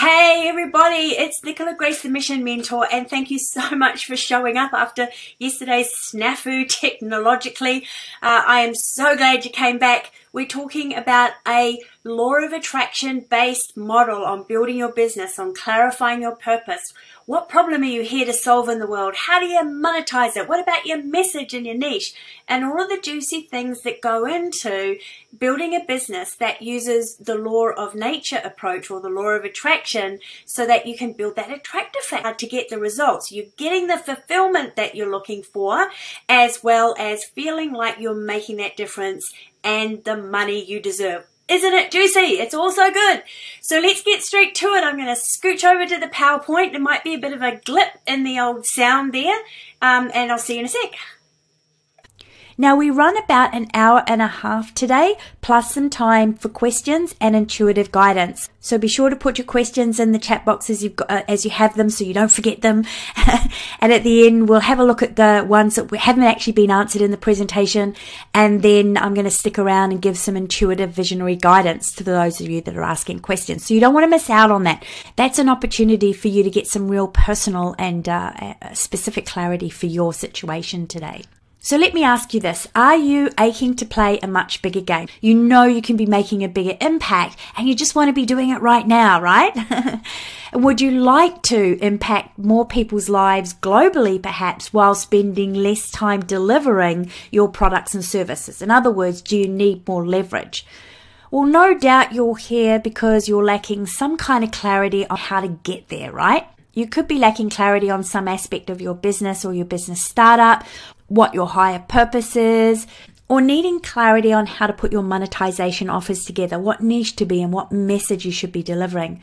Hey everybody, it's Nicola Grace, the Mission Mentor, and thank you so much for showing up after yesterday's snafu technologically. I am so glad you came back. We're talking about a law of attraction based model on building your business, on clarifying your purpose. What problem are you here to solve in the world? How do you monetize it? What about your message and your niche? And all of the juicy things that go into building a business that uses the law of nature approach or the law of attraction so that you can build that attractive factor to get the results. You're getting the fulfillment that you're looking for, as well as feeling like you're making that difference and the money you deserve. Isn't it juicy? It's all so good. So let's get straight to it. I'm going to scooch over to the PowerPoint. There might be a bit of a glip in the old sound there, and I'll see you in a sec. Now we run about an hour and a half today, plus some time for questions and intuitive guidance. So be sure to put your questions in the chat box as you have them, so you don't forget them. And at the end, we'll have a look at the ones that haven't actually been answered in the presentation. And then I'm going to stick around and give some intuitive visionary guidance to those of you that are asking questions. So you don't want to miss out on that. That's an opportunity for you to get some real personal and specific clarity for your situation today. So let me ask you this. Are you aching to play a much bigger game? You know you can be making a bigger impact and you just want to be doing it right now, right? Would you like to impact more people's lives globally, perhaps, while spending less time delivering your products and services? In other words, do you need more leverage? Well, no doubt you're here because you're lacking some kind of clarity on how to get there, right? You could be lacking clarity on some aspect of your business or your business startup, what your higher purpose is, or needing clarity on how to put your monetization offers together, what niche to be and what message you should be delivering.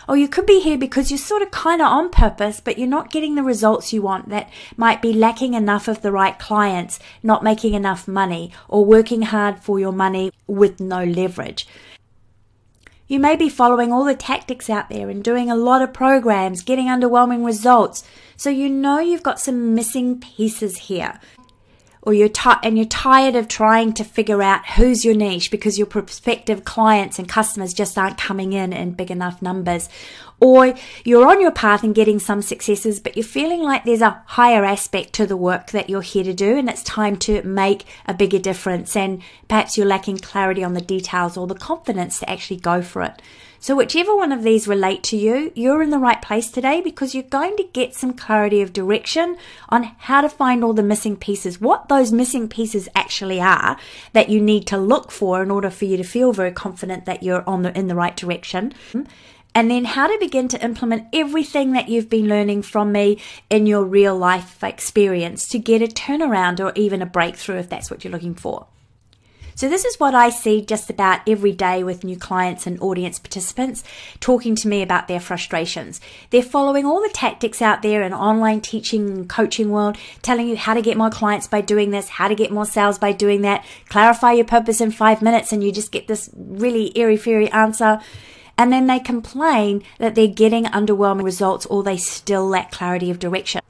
Or you could be here because you're sort of kind of on purpose, but you're not getting the results you want. That might be lacking enough of the right clients, not making enough money, or working hard for your money with no leverage. You may be following all the tactics out there and doing a lot of programs, getting underwhelming results. So you know you've got some missing pieces here. Or you're tired of trying to figure out who's your niche because your prospective clients and customers just aren't coming in big enough numbers. Or you're on your path and getting some successes, but you're feeling like there's a higher aspect to the work that you're here to do and it's time to make a bigger difference, and perhaps you're lacking clarity on the details or the confidence to actually go for it. So whichever one of these relate to you, you're in the right place today because you're going to get some clarity of direction on how to find all the missing pieces, what those missing pieces actually are that you need to look for in order for you to feel very confident that you're in the right direction. And then how to begin to implement everything that you've been learning from me in your real life experience to get a turnaround or even a breakthrough if that's what you're looking for. So this is what I see just about every day with new clients and audience participants talking to me about their frustrations. They're following all the tactics out there in online teaching and coaching world, telling you how to get more clients by doing this, how to get more sales by doing that, clarify your purpose in 5 minutes, and you just get this really airy-fairy answer. And then they complain that they're getting underwhelming results or they still lack clarity of direction.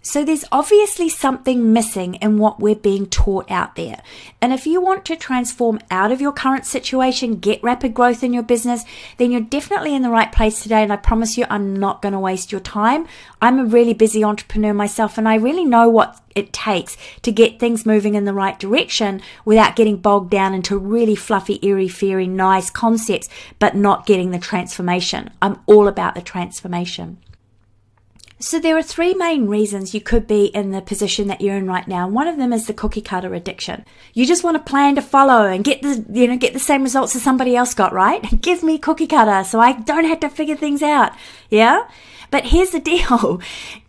So there's obviously something missing in what we're being taught out there. And if you want to transform out of your current situation, get rapid growth in your business, then you're definitely in the right place today. And I promise you, I'm not going to waste your time. I'm a really busy entrepreneur myself, and I really know what it takes to get things moving in the right direction without getting bogged down into really fluffy, airy-fairy, nice concepts, but not getting the transformation. I'm all about the transformation. So there are 3 main reasons you could be in the position that you're in right now. One of them is the cookie cutter addiction. You just want a plan to follow and get the same results as somebody else got, right? Give me cookie cutter so I don't have to figure things out. Yeah? But here's the deal.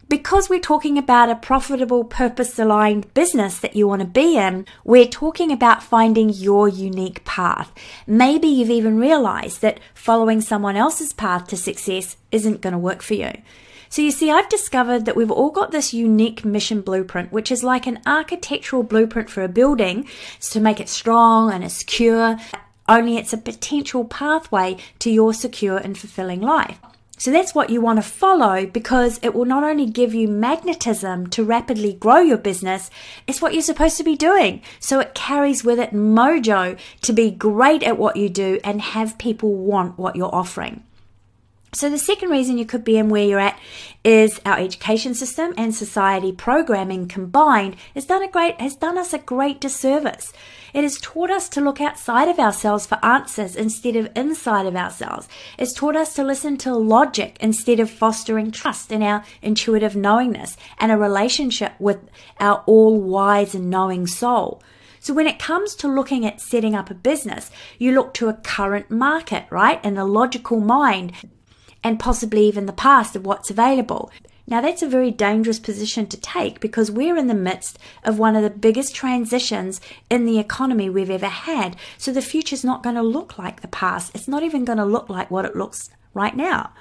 Because we're talking about a profitable, purpose-aligned business that you want to be in, we're talking about finding your unique path. Maybe you've even realized that following someone else's path to success isn't going to work for you. So you see, I've discovered that we've all got this unique mission blueprint, which is like an architectural blueprint for a building to make it strong and secure, only it's a potential pathway to your secure and fulfilling life. So that's what you want to follow because it will not only give you magnetism to rapidly grow your business, it's what you're supposed to be doing. So it carries with it mojo to be great at what you do and have people want what you're offering. So the second reason you could be in where you're at is our education system and society programming combined has done us a great disservice. It has taught us to look outside of ourselves for answers instead of inside of ourselves. It's taught us to listen to logic instead of fostering trust in our intuitive knowingness and a relationship with our all-wise and knowing soul. So when it comes to looking at setting up a business, you look to a current market, right? And the logical mind, and possibly even the past of what's available. Now that's a very dangerous position to take because we're in the midst of one of the biggest transitions in the economy we've ever had. So the future's not going to look like the past. It's not even going to look like what it looks right now.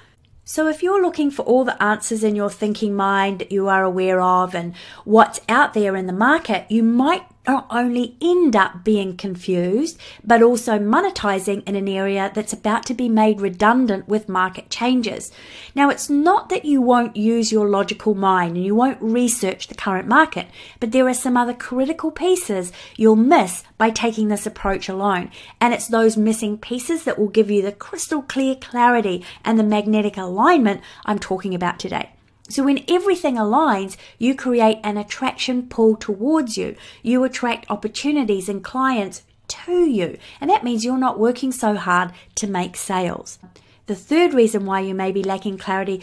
So if you're looking for all the answers in your thinking mind that you are aware of and what's out there in the market, you might not only end up being confused, but also monetizing in an area that's about to be made redundant with market changes. Now, it's not that you won't use your logical mind and you won't research the current market, but there are some other critical pieces you'll miss by taking this approach alone. And it's those missing pieces that will give you the crystal clear clarity and the magnetic alignment I'm talking about today. So when everything aligns, you create an attraction pull towards you. You attract opportunities and clients to you. And that means you're not working so hard to make sales. The third reason why you may be lacking clarity,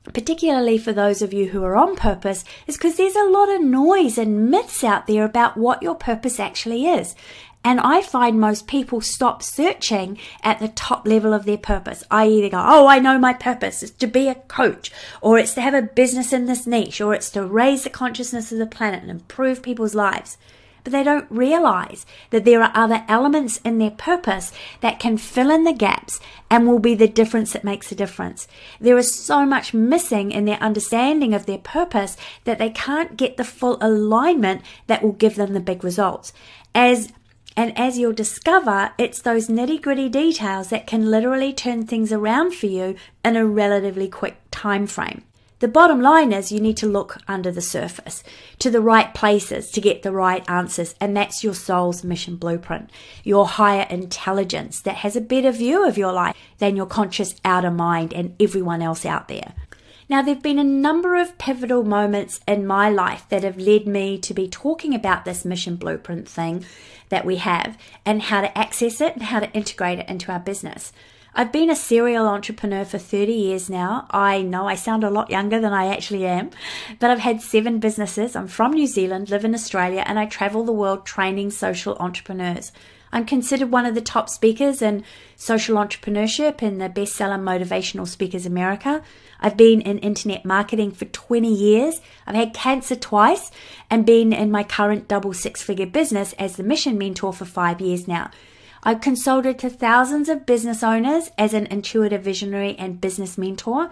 particularly for those of you who are on purpose, is because there's a lot of noise and myths out there about what your purpose actually is. And I find most people stop searching at the top level of their purpose. I either go, oh, I know my purpose. It's to be a coach, or it's to have a business in this niche, or it's to raise the consciousness of the planet and improve people's lives. But they don't realize that there are other elements in their purpose that can fill in the gaps and will be the difference that makes a difference. There is so much missing in their understanding of their purpose that they can't get the full alignment that will give them the big results. As you'll discover, it's those nitty-gritty details that can literally turn things around for you in a relatively quick time frame. The bottom line is you need to look under the surface to the right places to get the right answers, and that's your soul's mission blueprint, your higher intelligence that has a better view of your life than your conscious outer mind and everyone else out there. Now, there have been a number of pivotal moments in my life that have led me to be talking about this mission blueprint thing that we have and how to access it and how to integrate it into our business. I've been a serial entrepreneur for 30 years now. I know I sound a lot younger than I actually am, but I've had 7 businesses. I'm from New Zealand, live in Australia, and I travel the world training social entrepreneurs. I'm considered one of the top speakers in social entrepreneurship in the bestseller Motivational Speakers America. I've been in internet marketing for 20 years. I've had cancer twice and been in my current double 6-figure business as the mission mentor for 5 years now. I've consulted to thousands of business owners as an intuitive visionary and business mentor.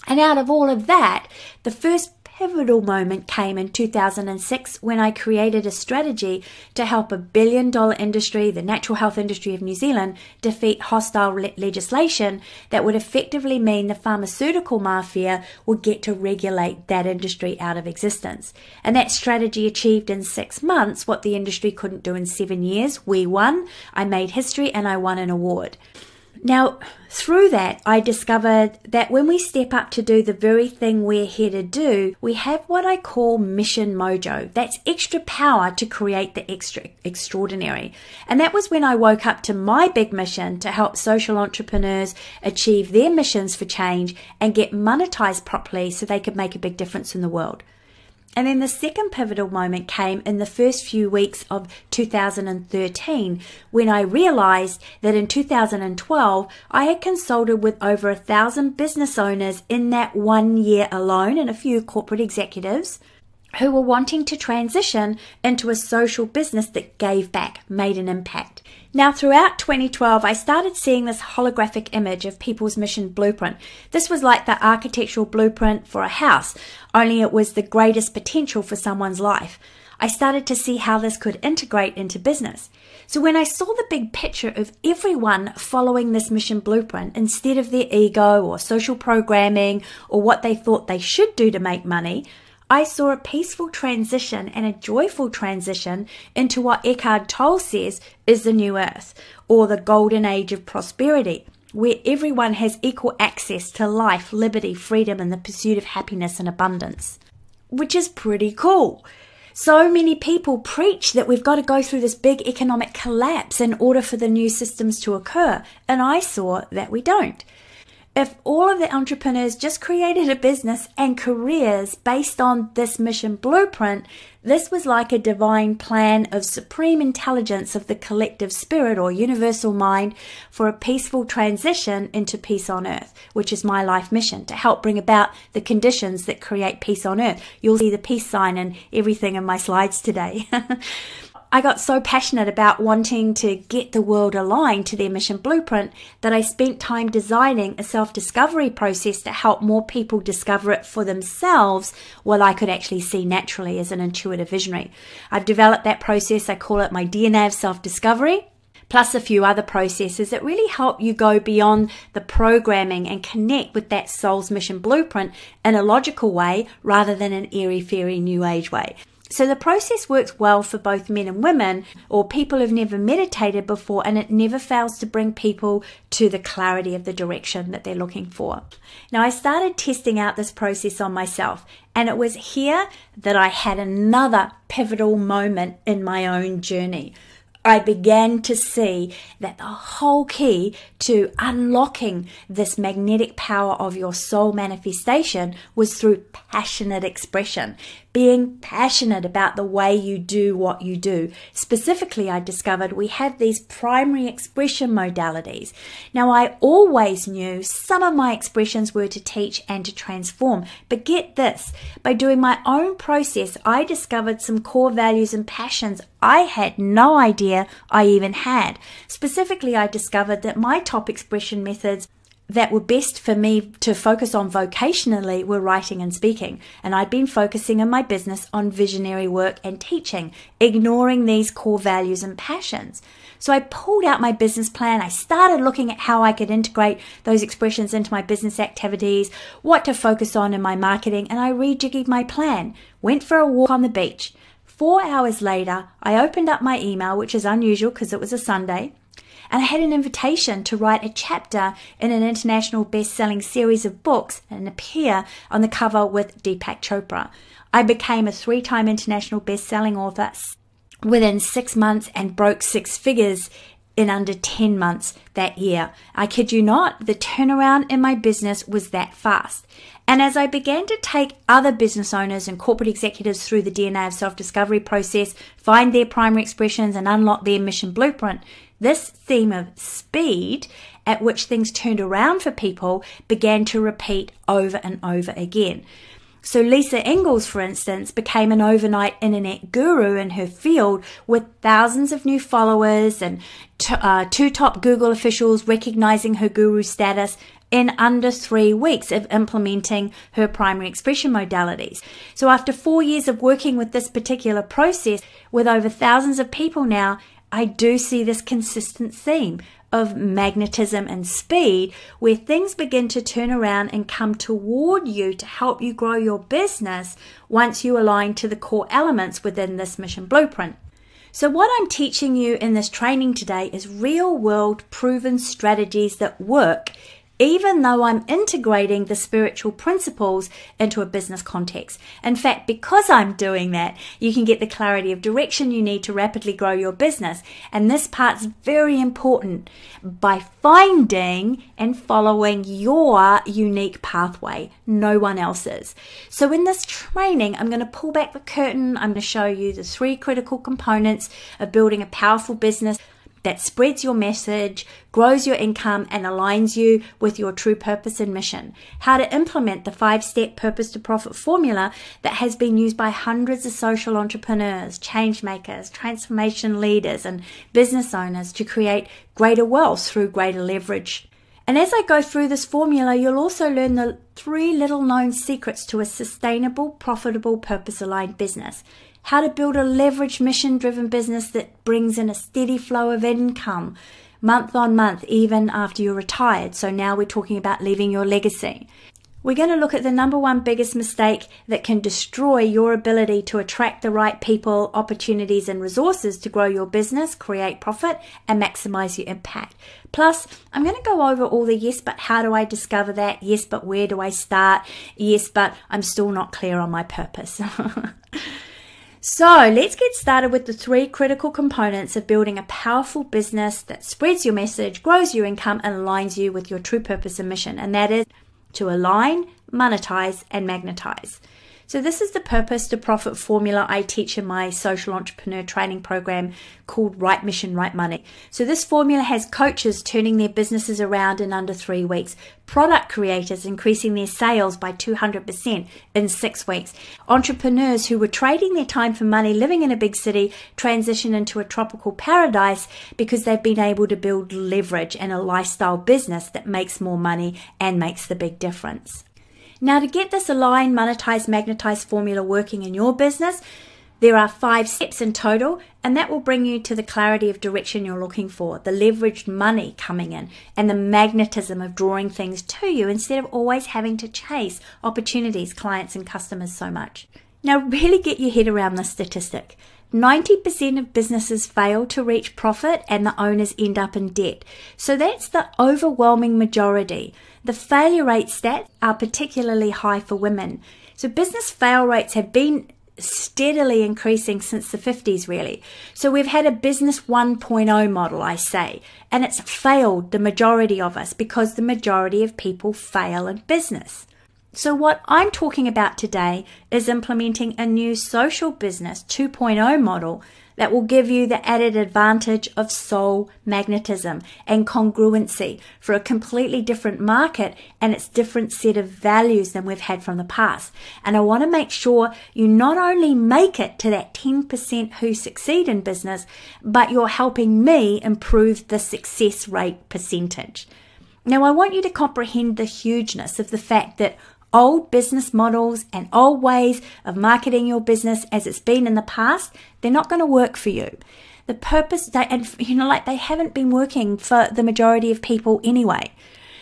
And out of all of that, the first pivotal moment came in 2006 when I created a strategy to help $1 billion industry, the natural health industry of New Zealand, defeat hostile legislation that would effectively mean the pharmaceutical mafia would get to regulate that industry out of existence. And that strategy achieved in 6 months what the industry couldn't do in 7 years. We won, I made history, and I won an award. Now, through that, I discovered that when we step up to do the very thing we're here to do, we have what I call mission mojo. That's extra power to create the extraordinary. And that was when I woke up to my big mission to help social entrepreneurs achieve their missions for change and get monetized properly so they could make a big difference in the world. And then the second pivotal moment came in the first few weeks of 2013 when I realized that in 2012 I had consulted with over 1,000 business owners in that 1 year alone and a few corporate executives who were wanting to transition into a social business that gave back, made an impact. Now, throughout 2012, I started seeing this holographic image of people's mission blueprint. This was like the architectural blueprint for a house, only it was the greatest potential for someone's life. I started to see how this could integrate into business. So when I saw the big picture of everyone following this mission blueprint instead of their ego or social programming or what they thought they should do to make money, I saw a peaceful transition and a joyful transition into what Eckhart Tolle says is the new earth, or the golden age of prosperity. where everyone has equal access to life, liberty, freedom, and the pursuit of happiness and abundance, which is pretty cool. So many people preach that we've got to go through this big economic collapse in order for the new systems to occur, and I saw that we don't. If all of the entrepreneurs just created a business and careers based on this mission blueprint, this was like a divine plan of supreme intelligence of the collective spirit or universal mind for a peaceful transition into peace on earth, which is my life mission, to help bring about the conditions that create peace on earth. You'll see the peace sign and everything in my slides today. I got so passionate about wanting to get the world aligned to their mission blueprint that I spent time designing a self-discovery process to help more people discover it for themselves while I could actually see naturally as an intuitive visionary. I've developed that process. I call it my DNA of self-discovery, plus a few other processes that really help you go beyond the programming and connect with that soul's mission blueprint in a logical way rather than an airy-fairy new age way. So the process works well for both men and women or people who've never meditated before, and it never fails to bring people to the clarity of the direction that they're looking for. Now, I started testing out this process on myself, and it was here that I had another pivotal moment in my own journey. I began to see that the whole key to unlocking this magnetic power of your soul manifestation was through passionate expression, being passionate about the way you do what you do. Specifically, I discovered we have these primary expression modalities. Now, I always knew some of my expressions were to teach and to transform, but get this, by doing my own process, I discovered some core values and passions I had no idea I even had. Specifically, I discovered that my top expression methods that were best for me to focus on vocationally were writing and speaking. And I'd been focusing in my business on visionary work and teaching, ignoring these core values and passions. So I pulled out my business plan. I started looking at how I could integrate those expressions into my business activities, what to focus on in my marketing, and I rejiggered my plan. Went for a walk on the beach. 4 hours later, I opened up my email, which is unusual because it was a Sunday, and I had an invitation to write a chapter in an international best-selling series of books and appear on the cover with Deepak Chopra. I became a 3-time international best-selling author within 6 months and broke 6 figures in under 10 months that year. I kid you not, the turnaround in my business was that fast. And as I began to take other business owners and corporate executives through the DNA of self-discovery process, find their primary expressions and unlock their mission blueprint, this theme of speed at which things turned around for people began to repeat over and over again. So Lisa Ingalls, for instance, became an overnight internet guru in her field with thousands of new followers and 2 top Google officials recognizing her guru status in under 3 weeks of implementing her primary expression modalities. So after 4 years of working with this particular process with over thousands of people now, I do see this consistent theme of magnetism and speed where things begin to turn around and come toward you to help you grow your business once you align to the core elements within this mission blueprint. So what I'm teaching you in this training today is real world proven strategies that work, even though I'm integrating the spiritual principles into a business context. In fact, because I'm doing that, you can get the clarity of direction you need to rapidly grow your business. And this part's very important by finding and following your unique pathway, no one else's. So in this training, I'm going to pull back the curtain. I'm going to show you the 3 critical components of building a powerful business that spreads your message, grows your income, and aligns you with your true purpose and mission. How to implement the 5-step purpose to profit formula that has been used by hundreds of social entrepreneurs, change makers, transformation leaders, and business owners to create greater wealth through greater leverage. And as I go through this formula, you'll also learn the 3 little known secrets to a sustainable, profitable, purpose-aligned business. How to build a leveraged, mission-driven business that brings in a steady flow of income month on month, even after you're retired. So now we're talking about leaving your legacy. We're going to look at the number one biggest mistake that can destroy your ability to attract the right people, opportunities, and resources to grow your business, create profit, and maximize your impact. Plus, I'm going to go over all the yes, but how do I discover that? Yes, but where do I start? Yes, but I'm still not clear on my purpose. So let's get started with the 3 critical components of building a powerful business that spreads your message, grows your income, and aligns you with your true purpose and mission. And that is to align, monetize, and magnetize. So this is the purpose to profit formula I teach in my social entrepreneur training program called Right Mission, Right Money. So this formula has coaches turning their businesses around in under 3 weeks, product creators increasing their sales by 200% in 6 weeks, entrepreneurs who were trading their time for money living in a big city transition into a tropical paradise because they've been able to build leverage and a lifestyle business that makes more money and makes the big difference. Now, to get this align, monetize, magnetize formula working in your business, there are 5 steps in total, and that will bring you to the clarity of direction you're looking for, the leveraged money coming in, and the magnetism of drawing things to you instead of always having to chase opportunities, clients, and customers so much. Now, really get your head around this statistic. 90% of businesses fail to reach profit and the owners end up in debt. So that's the overwhelming majority. The failure rate stats are particularly high for women. So business fail rates have been steadily increasing since the 50s really. So we've had a business 1.0 model, I say, and it's failed the majority of us because the majority of people fail in business. So what I'm talking about today is implementing a new social business 2.0 model that will give you the added advantage of soul magnetism and congruency for a completely different market and its different set of values than we've had from the past. And I want to make sure you not only make it to that 10% who succeed in business, but you're helping me improve the success rate percentage. Now, I want you to comprehend the hugeness of the fact that old business models and old ways of marketing your business as it's been in the past, they're not going to work for you. The purpose, they haven't been working for the majority of people anyway.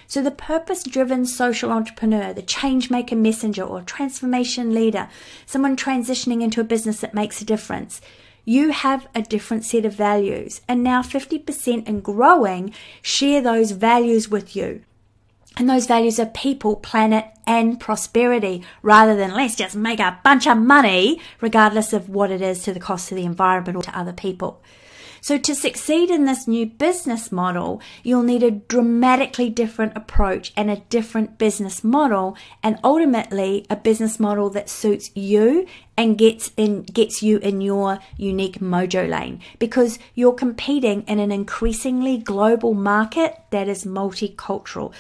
So the purpose-driven social entrepreneur, the change maker messenger or transformation leader, someone transitioning into a business that makes a difference, you have a different set of values. And now 50% and growing share those values with you. And those values are people, planet, and prosperity, rather than let's just make a bunch of money, regardless of what it is to the cost of the environment or to other people. So to succeed in this new business model, you'll need a dramatically different approach and a different business model, and ultimately a business model that suits you and gets you in your unique mojo lane, because you're competing in an increasingly global market that is multicultural.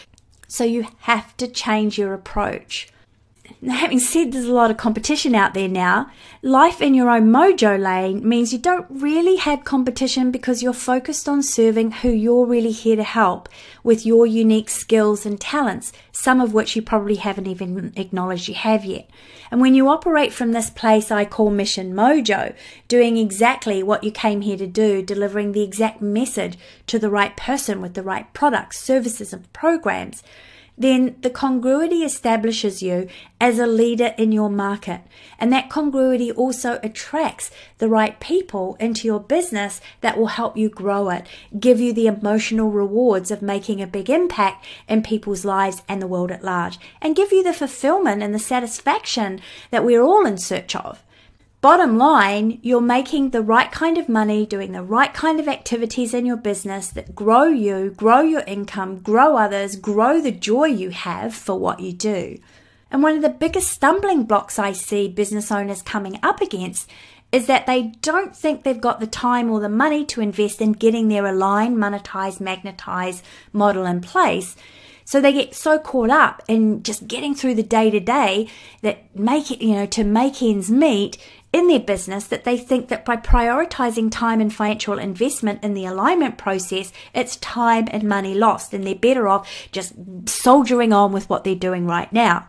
So you have to change your approach. Now, having said there's a lot of competition out there now, life in your own mojo lane means you don't really have competition because you're focused on serving who you're really here to help with your unique skills and talents, some of which you probably haven't even acknowledged you have yet. And when you operate from this place I call Mission Mojo, doing exactly what you came here to do, delivering the exact message to the right person with the right products, services, and programs, then the congruity establishes you as a leader in your market. And that congruity also attracts the right people into your business that will help you grow it, give you the emotional rewards of making a big impact in people's lives and the world at large, and give you the fulfillment and the satisfaction that we're all in search of. Bottom line, you're making the right kind of money, doing the right kind of activities in your business that grow you, grow your income, grow others, grow the joy you have for what you do. And one of the biggest stumbling blocks I see business owners coming up against is that they don't think they've got the time or the money to invest in getting their align, monetize, magnetize model in place. So they get so caught up in just getting through the day-to-day that to make ends meet in their business, that they think that by prioritizing time and financial investment in the alignment process, it's time and money lost, and they're better off just soldiering on with what they're doing right now.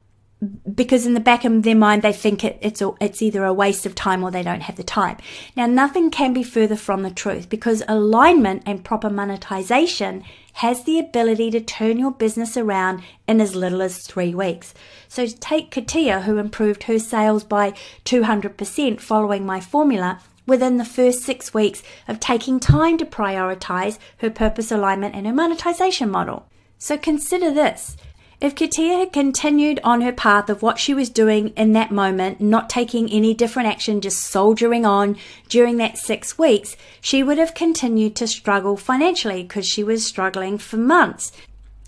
because in the back of their mind, they think it's either a waste of time or they don't have the time. Now, nothing can be further from the truth, because alignment and proper monetization has the ability to turn your business around in as little as 3 weeks. So take Katia, who improved her sales by 200% following my formula within the first 6 weeks of taking time to prioritize her purpose alignment and her monetization model. So consider this. If Katia had continued on her path of what she was doing in that moment, not taking any different action, just soldiering on during that 6 weeks, she would have continued to struggle financially because she was struggling for months.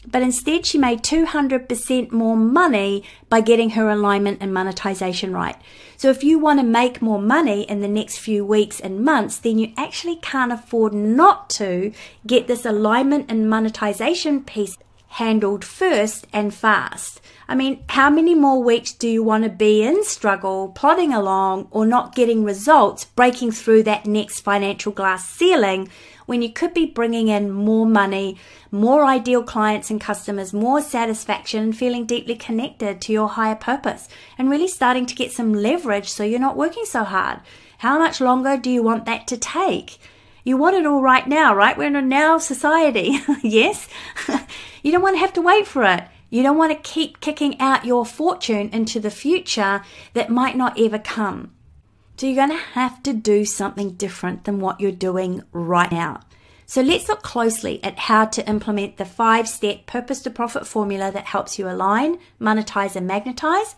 But instead, she made 200% more money by getting her alignment and monetization right. So if you want to make more money in the next few weeks and months, then you actually can't afford not to get this alignment and monetization piece handled first and fast. I mean, how many more weeks do you want to be in struggle, plodding along, or not getting results, breaking through that next financial glass ceiling, when you could be bringing in more money, more ideal clients and customers, more satisfaction, and feeling deeply connected to your higher purpose, and really starting to get some leverage so you're not working so hard? How much longer do you want that to take? You want it all right now, right? We're in a now society, yes? You don't want to have to wait for it. You don't want to keep kicking out your fortune into the future that might not ever come. So you're going to have to do something different than what you're doing right now. So let's look closely at how to implement the 5-step purpose to profit formula that helps you align, monetize, and magnetize.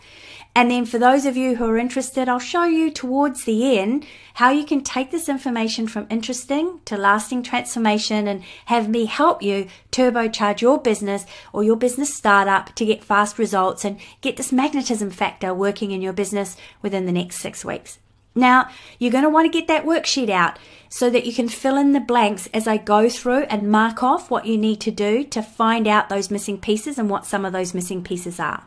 And then for those of you who are interested, I'll show you towards the end how you can take this information from interesting to lasting transformation and have me help you turbocharge your business or your business startup to get fast results and get this magnetism factor working in your business within the next 6 weeks. Now, you're going to want to get that worksheet out so that you can fill in the blanks as I go through and mark off what you need to do to find out those missing pieces and what some of those missing pieces are.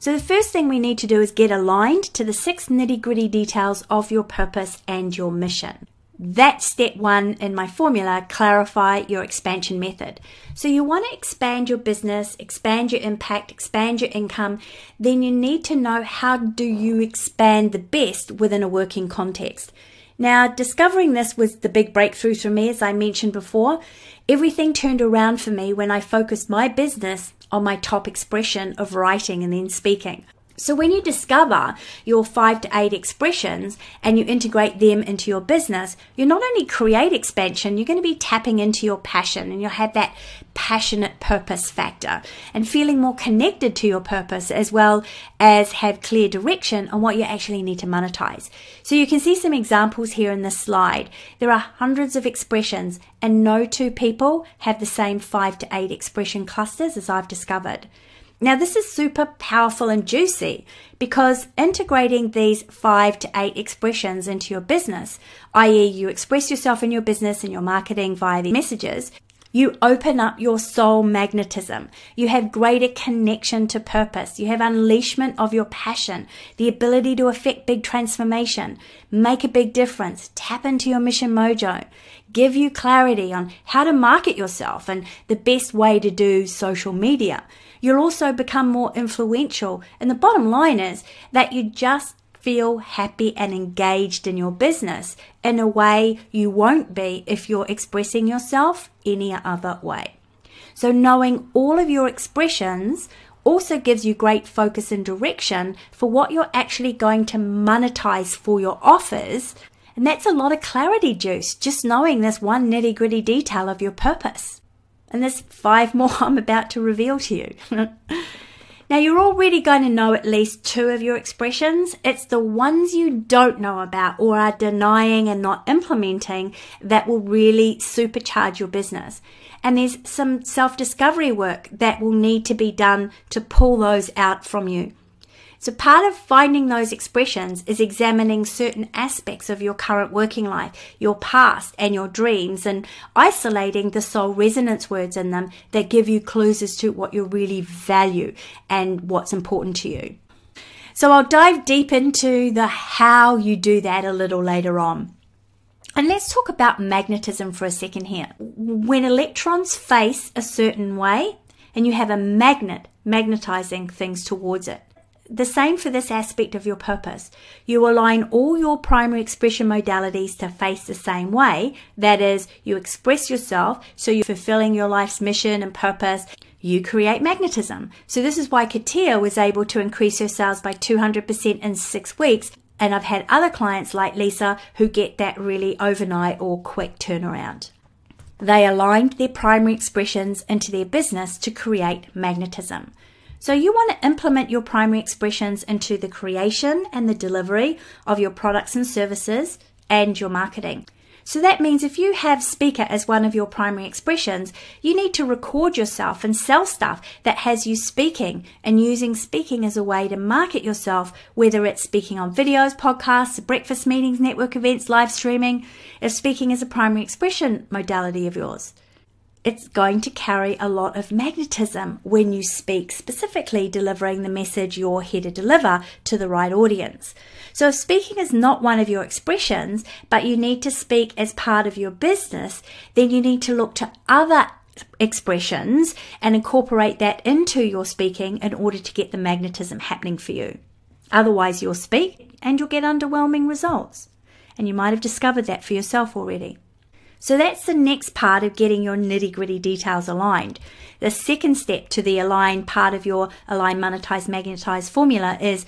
So the first thing we need to do is get aligned to the 6 nitty-gritty details of your purpose and your mission. That's step 1 in my formula, clarify your expansion method. So you want to expand your business, expand your impact, expand your income. Then you need to know, how do you expand the best within a working context? Now, discovering this was the big breakthrough for me, as I mentioned before. Everything turned around for me when I focused my business on my top expression of writing and then speaking. So when you discover your 5 to 8 expressions and you integrate them into your business, you not only create expansion, you're going to be tapping into your passion, and you'll have that passionate purpose factor and feeling more connected to your purpose, as well as have clear direction on what you actually need to monetize. So you can see some examples here in this slide. There are hundreds of expressions, and no 2 people have the same 5 to 8 expression clusters, as I've discovered. Now, this is super powerful and juicy, because integrating these 5 to 8 expressions into your business, i.e. you express yourself in your business and your marketing via the messages, you open up your soul magnetism. You have greater connection to purpose. You have unleashment of your passion, the ability to affect big transformation, make a big difference, tap into your mission mojo, give you clarity on how to market yourself and the best way to do social media. You'll also become more influential. And the bottom line is that you just feel happy and engaged in your business in a way you won't be if you're expressing yourself any other way. So knowing all of your expressions also gives you great focus and direction for what you're actually going to monetize for your offers. And that's a lot of clarity juice, just knowing this one nitty-gritty detail of your purpose. And there's 5 more I'm about to reveal to you. Now, you're already going to know at least 2 of your expressions. It's the ones you don't know about or are denying and not implementing that will really supercharge your business. And there's some self-discovery work that will need to be done to pull those out from you. So part of finding those expressions is examining certain aspects of your current working life, your past and your dreams, and isolating the soul resonance words in them that give you clues as to what you really value and what's important to you. So I'll dive deep into the how you do that a little later on. And let's talk about magnetism for a second here. When electrons face a certain way and you have a magnet magnetizing things towards it, the same for this aspect of your purpose. You align all your primary expression modalities to face the same way. That is, you express yourself, so you're fulfilling your life's mission and purpose. You create magnetism. So this is why Katia was able to increase her sales by 200% in 6 weeks. And I've had other clients like Lisa who get that really overnight or quick turnaround. They aligned their primary expressions into their business to create magnetism. So you want to implement your primary expressions into the creation and the delivery of your products and services and your marketing. So that means if you have speaker as one of your primary expressions, you need to record yourself and sell stuff that has you speaking and using speaking as a way to market yourself, whether it's speaking on videos, podcasts, breakfast meetings, network events, live streaming. If speaking is a primary expression modality of yours, it's going to carry a lot of magnetism when you speak, specifically delivering the message you're here to deliver to the right audience. So if speaking is not one of your expressions, but you need to speak as part of your business, then you need to look to other expressions and incorporate that into your speaking in order to get the magnetism happening for you. Otherwise, you'll speak and you'll get underwhelming results. And you might have discovered that for yourself already. So that's the next part of getting your nitty-gritty details aligned. The second step to the align part of your align, monetize, magnetize formula is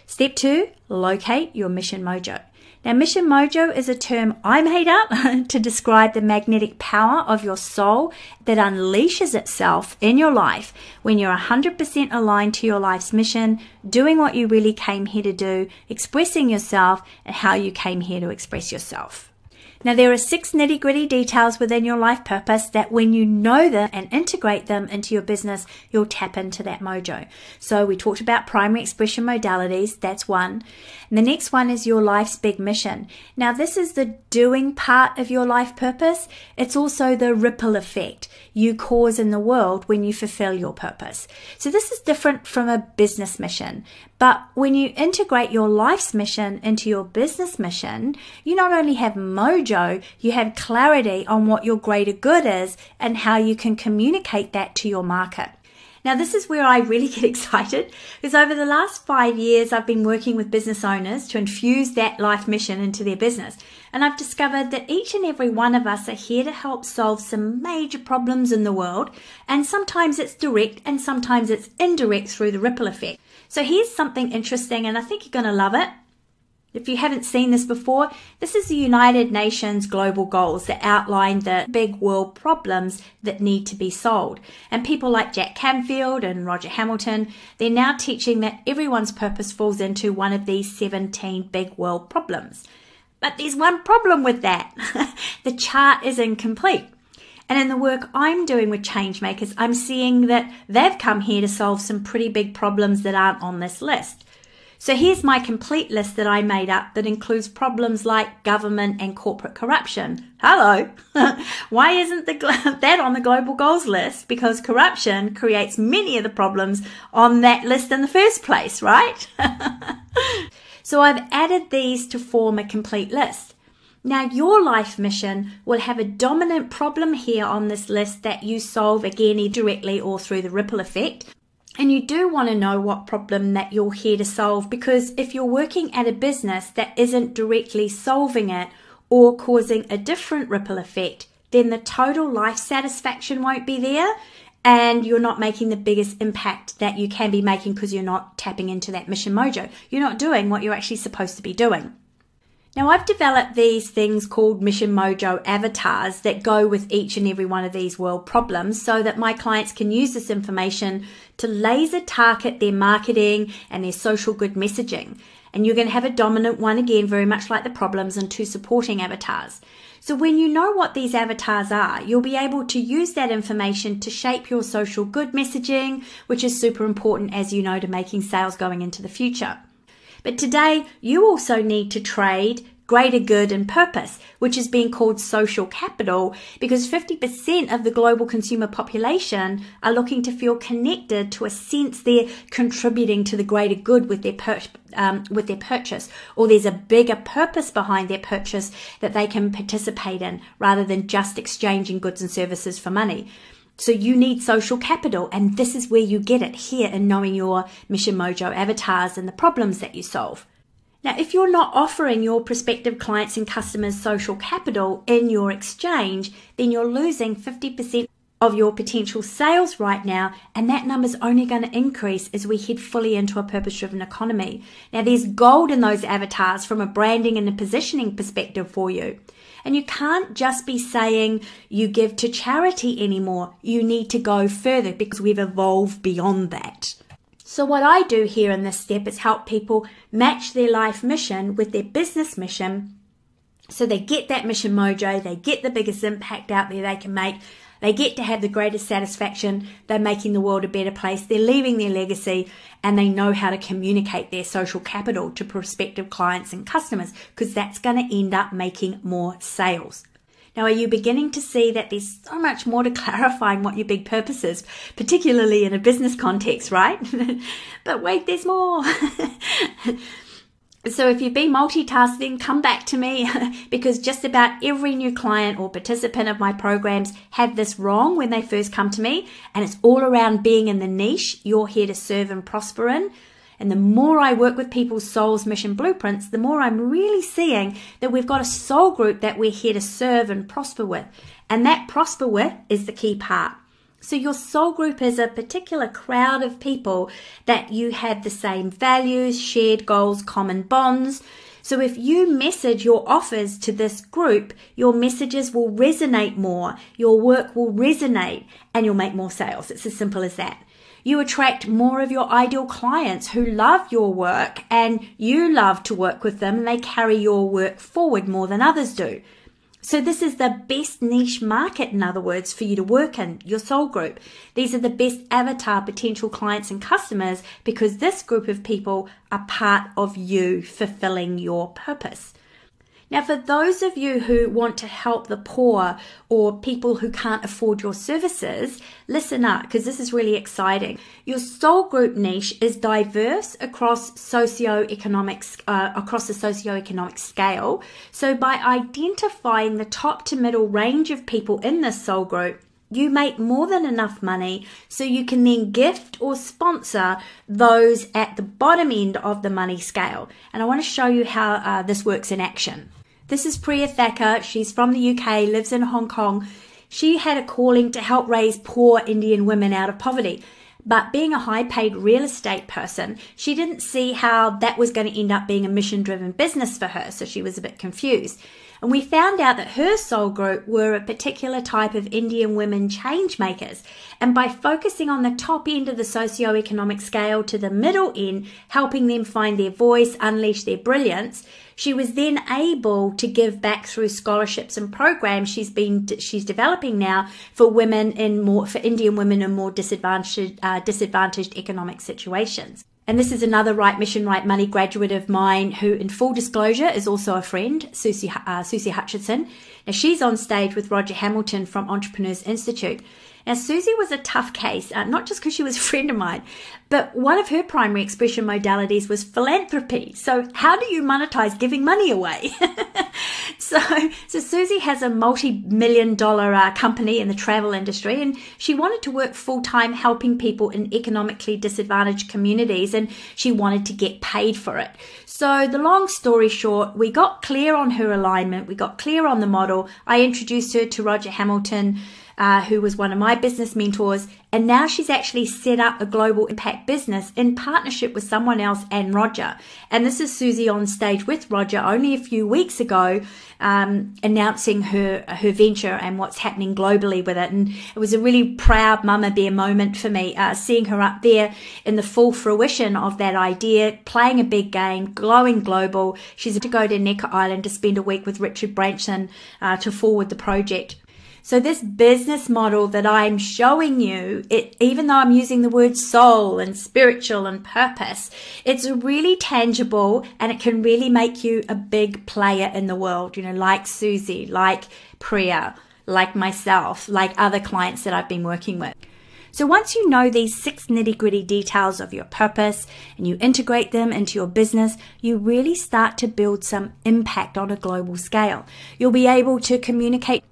step 2, locate your mission mojo. Now, mission mojo is a term I made up to describe the magnetic power of your soul that unleashes itself in your life when you're 100% aligned to your life's mission, doing what you really came here to do, expressing yourself, and how you came here to express yourself. Now, there are 6 nitty-gritty details within your life purpose that when you know them and integrate them into your business, you'll tap into that mojo. So we talked about primary expression modalities. That's one. And the next one is your life's big mission. Now, this is the doing part of your life purpose. It's also the ripple effect you cause in the world when you fulfill your purpose. So this is different from a business mission. But when you integrate your life's mission into your business mission, you not only have mojo, you have clarity on what your greater good is and how you can communicate that to your market. Now, this is where I really get excited because over the last 5 years, I've been working with business owners to infuse that life mission into their business. And I've discovered that each and every one of us are here to help solve some major problems in the world. And sometimes it's direct and sometimes it's indirect through the ripple effect. So here's something interesting, and I think you're going to love it. If you haven't seen this before, this is the United Nations global goals that outline the big world problems that need to be solved. And people like Jack Canfield and Roger Hamilton, they're now teaching that everyone's purpose falls into one of these 17 big world problems. But there's one problem with that. The chart is incomplete. And in the work I'm doing with changemakers, I'm seeing that they've come here to solve some pretty big problems that aren't on this list. So here's my complete list that I made up that includes problems like government and corporate corruption. Hello! Why isn't that on the global goals list? Because corruption creates many of the problems on that list in the first place, right? So I've added these to form a complete list. Now, your life mission will have a dominant problem here on this list that you solve again either directly or through the ripple effect. And you do want to know what problem that you're here to solve, because if you're working at a business that isn't directly solving it or causing a different ripple effect, then the total life satisfaction won't be there and you're not making the biggest impact that you can be making because you're not tapping into that mission mojo. You're not doing what you're actually supposed to be doing. Now, I've developed these things called Mission Mojo avatars that go with each and every one of these world problems so that my clients can use this information to laser target their marketing and their social good messaging. And you're going to have a dominant one again, very much like the problems, and 2 supporting avatars. So when you know what these avatars are, you'll be able to use that information to shape your social good messaging, which is super important, as you know, to making sales going into the future. But today, you also need to trade greater good and purpose, which is being called social capital, because 50% of the global consumer population are looking to feel connected to a sense they're contributing to the greater good with their purchase, or there's a bigger purpose behind their purchase that they can participate in rather than just exchanging goods and services for money. So you need social capital, and this is where you get it, here in knowing your Mission Mojo avatars and the problems that you solve. Now, if you're not offering your prospective clients and customers social capital in your exchange, then you're losing 50% of your potential sales right now, and that number's only going to increase as we head fully into a purpose-driven economy. Now, there's gold in those avatars from a branding and a positioning perspective for you. And you can't just be saying you give to charity anymore. You need to go further because we've evolved beyond that. So what I do here in this step is help people match their life mission with their business mission, so they get that mission mojo, they get the biggest impact out there they can make, they get to have the greatest satisfaction, they're making the world a better place, they're leaving their legacy, and they know how to communicate their social capital to prospective clients and customers, because that's going to end up making more sales. Now, are you beginning to see that there's so much more to clarifying what your big purpose is, particularly in a business context, right? But wait, there's more. So if you've been multitasking, come back to me, because just about every new client or participant of my programs have this wrong when they first come to me, and it's all around being in the niche you're here to serve and prosper in. And the more I work with people's soul's mission blueprints, the more I'm really seeing that we've got a soul group that we're here to serve and prosper with. And that prosper with is the key part. So your soul group is a particular crowd of people that you have the same values, shared goals, common bonds. So if you message your offers to this group, your messages will resonate more, your work will resonate, and you'll make more sales. It's as simple as that. You attract more of your ideal clients who love your work, and you love to work with them, and they carry your work forward more than others do. So this is the best niche market, in other words, for you to work in, your soul group. These are the best avatar potential clients and customers, because this group of people are part of you fulfilling your purpose. Now, for those of you who want to help the poor or people who can't afford your services, listen up, because this is really exciting. Your soul group niche is diverse across the socioeconomic scale. So by identifying the top to middle range of people in this soul group, you make more than enough money so you can then gift or sponsor those at the bottom end of the money scale. And I want to show you how this works in action. This is Priya Thacker. She's from the UK, lives in Hong Kong. She had a calling to help raise poor Indian women out of poverty. But being a high-paid real estate person, she didn't see how that was going to end up being a mission-driven business for her, so she was a bit confused. And we found out that her soul group were a particular type of Indian women change makers. And by focusing on the top end of the socioeconomic scale to the middle end, helping them find their voice, unleash their brilliance, she was then able to give back through scholarships and programs she's developing now for Indian women in more disadvantaged economic situations. And this is another Right Mission, Right Money graduate of mine who, in full disclosure, is also a friend, Susie Hutchinson. Now, she's on stage with Roger Hamilton from Entrepreneurs Institute. Now, Susie was a tough case, not just because she was a friend of mine, but one of her primary expression modalities was philanthropy. So how do you monetize giving money away? So Susie has a multi-million-dollar company in the travel industry, and she wanted to work full-time helping people in economically disadvantaged communities, and she wanted to get paid for it. So the long story short, we got clear on her alignment, we got clear on the model. I introduced her to Roger Hamilton, who was one of my business mentors, and now she's actually set up a global impact business in partnership with someone else and Roger. And this is Susie on stage with Roger only a few weeks ago, announcing her venture and what's happening globally with it. And it was a really proud mama bear moment for me, seeing her up there in the full fruition of that idea, playing a big game, glowing global. She's to go to Necker Island to spend a week with Richard Branson to forward the project. So this business model that I'm showing you, even though I'm using the word soul and spiritual and purpose, it's really tangible, and it can really make you a big player in the world, like Susie, like Priya, like myself, like other clients that I've been working with. So once you know these 6 nitty-gritty details of your purpose and you integrate them into your business, you really start to build some impact on a global scale. You'll be able to communicate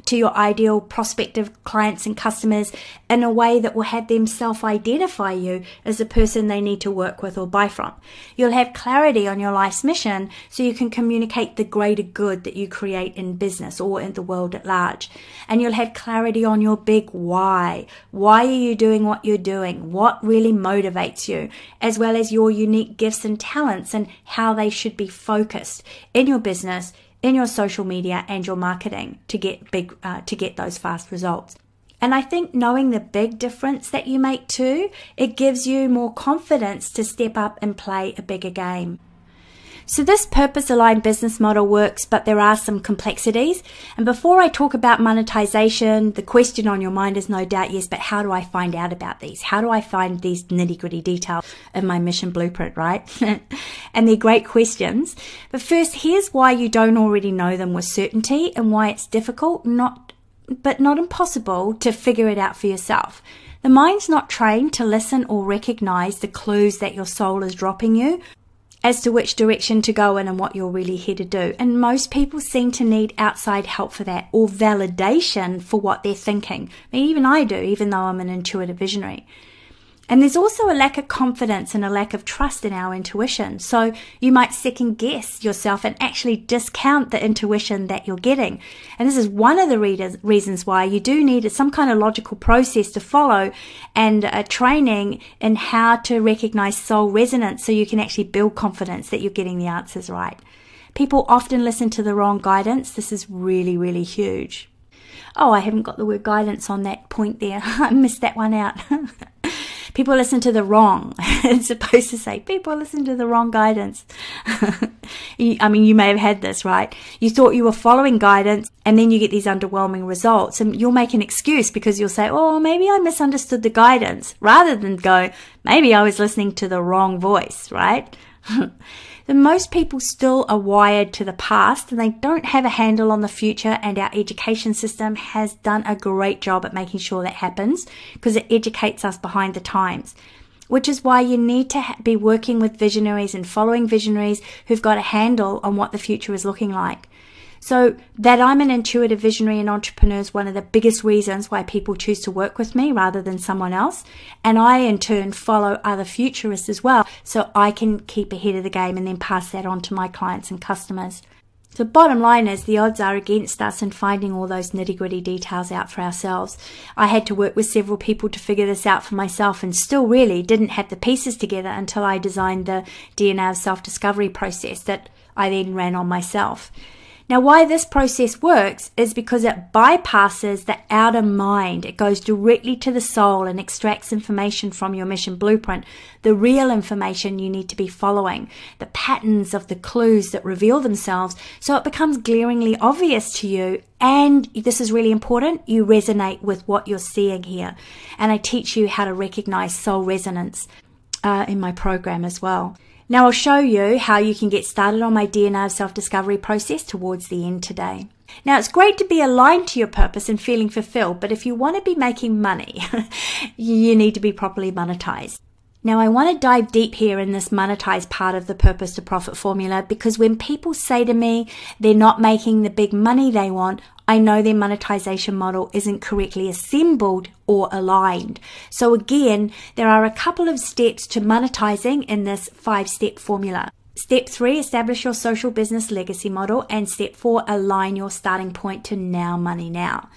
to your ideal prospective clients and customers in a way that will have them self-identify you as the person they need to work with or buy from. You'll have clarity on your life's mission so you can communicate the greater good that you create in business or in the world at large. And you'll have clarity on your big why. Why are you doing what you're doing? What really motivates you? As well as your unique gifts and talents and how they should be focused in your business, in your social media and your marketing to get those fast results. And I think knowing the big difference that you make too, it gives you more confidence to step up and play a bigger game. So this purpose-aligned business model works, but there are some complexities. And before I talk about monetization, the question on your mind is no doubt, yes, but how do I find out about these? How do I find these nitty-gritty details in my mission blueprint, right? And they're great questions. But first, here's why you don't already know them with certainty and why it's difficult, but not impossible, to figure it out for yourself. The mind's not trained to listen or recognize the clues that your soul is dropping you as to which direction to go in and what you're really here to do. And most people seem to need outside help for that, or validation for what they're thinking. I mean, even I do, even though I'm an intuitive visionary. And there's also a lack of confidence and a lack of trust in our intuition. So you might second guess yourself and actually discount the intuition that you're getting. And this is one of the reasons why you do need some kind of logical process to follow and a training in how to recognize soul resonance so you can actually build confidence that you're getting the answers right. People often listen to the wrong guidance. This is really, really huge. Oh, I haven't got the word guidance on that point there. I missed that one out. People listen to the wrong. It's supposed to say, people listen to the wrong guidance. I mean, you may have had this, right? You thought you were following guidance and then you get these underwhelming results and you'll make an excuse because you'll say, oh, maybe I misunderstood the guidance, rather than go, maybe I was listening to the wrong voice, right? And most people still are wired to the past and they don't have a handle on the future, and our education system has done a great job at making sure that happens because it educates us behind the times, which is why you need to be working with visionaries and following visionaries who've got a handle on what the future is looking like. So that I'm an intuitive visionary and entrepreneur is one of the biggest reasons why people choose to work with me rather than someone else. And I, in turn, follow other futurists as well, so I can keep ahead of the game and then pass that on to my clients and customers. So bottom line is, the odds are against us in finding all those nitty-gritty details out for ourselves. I had to work with several people to figure this out for myself, and still really didn't have the pieces together until I designed the DNA of self-discovery process that I then ran on myself. Now, why this process works is because it bypasses the outer mind. It goes directly to the soul and extracts information from your mission blueprint, the real information you need to be following, the patterns of the clues that reveal themselves, so it becomes glaringly obvious to you. And this is really important, you resonate with what you're seeing here. And I teach you how to recognize soul resonance in my program as well. Now I'll show you how you can get started on my DNA of self-discovery process towards the end today. Now, it's great to be aligned to your purpose and feeling fulfilled, but if you want to be making money, you need to be properly monetized. Now, I want to dive deep here in this monetized part of the purpose to profit formula, because when people say to me they're not making the big money they want, I know their monetization model isn't correctly assembled or aligned. So again, there are a couple of steps to monetizing in this 5-step formula. Step 3, establish your social business legacy model. And step 4, align your starting point to now money now.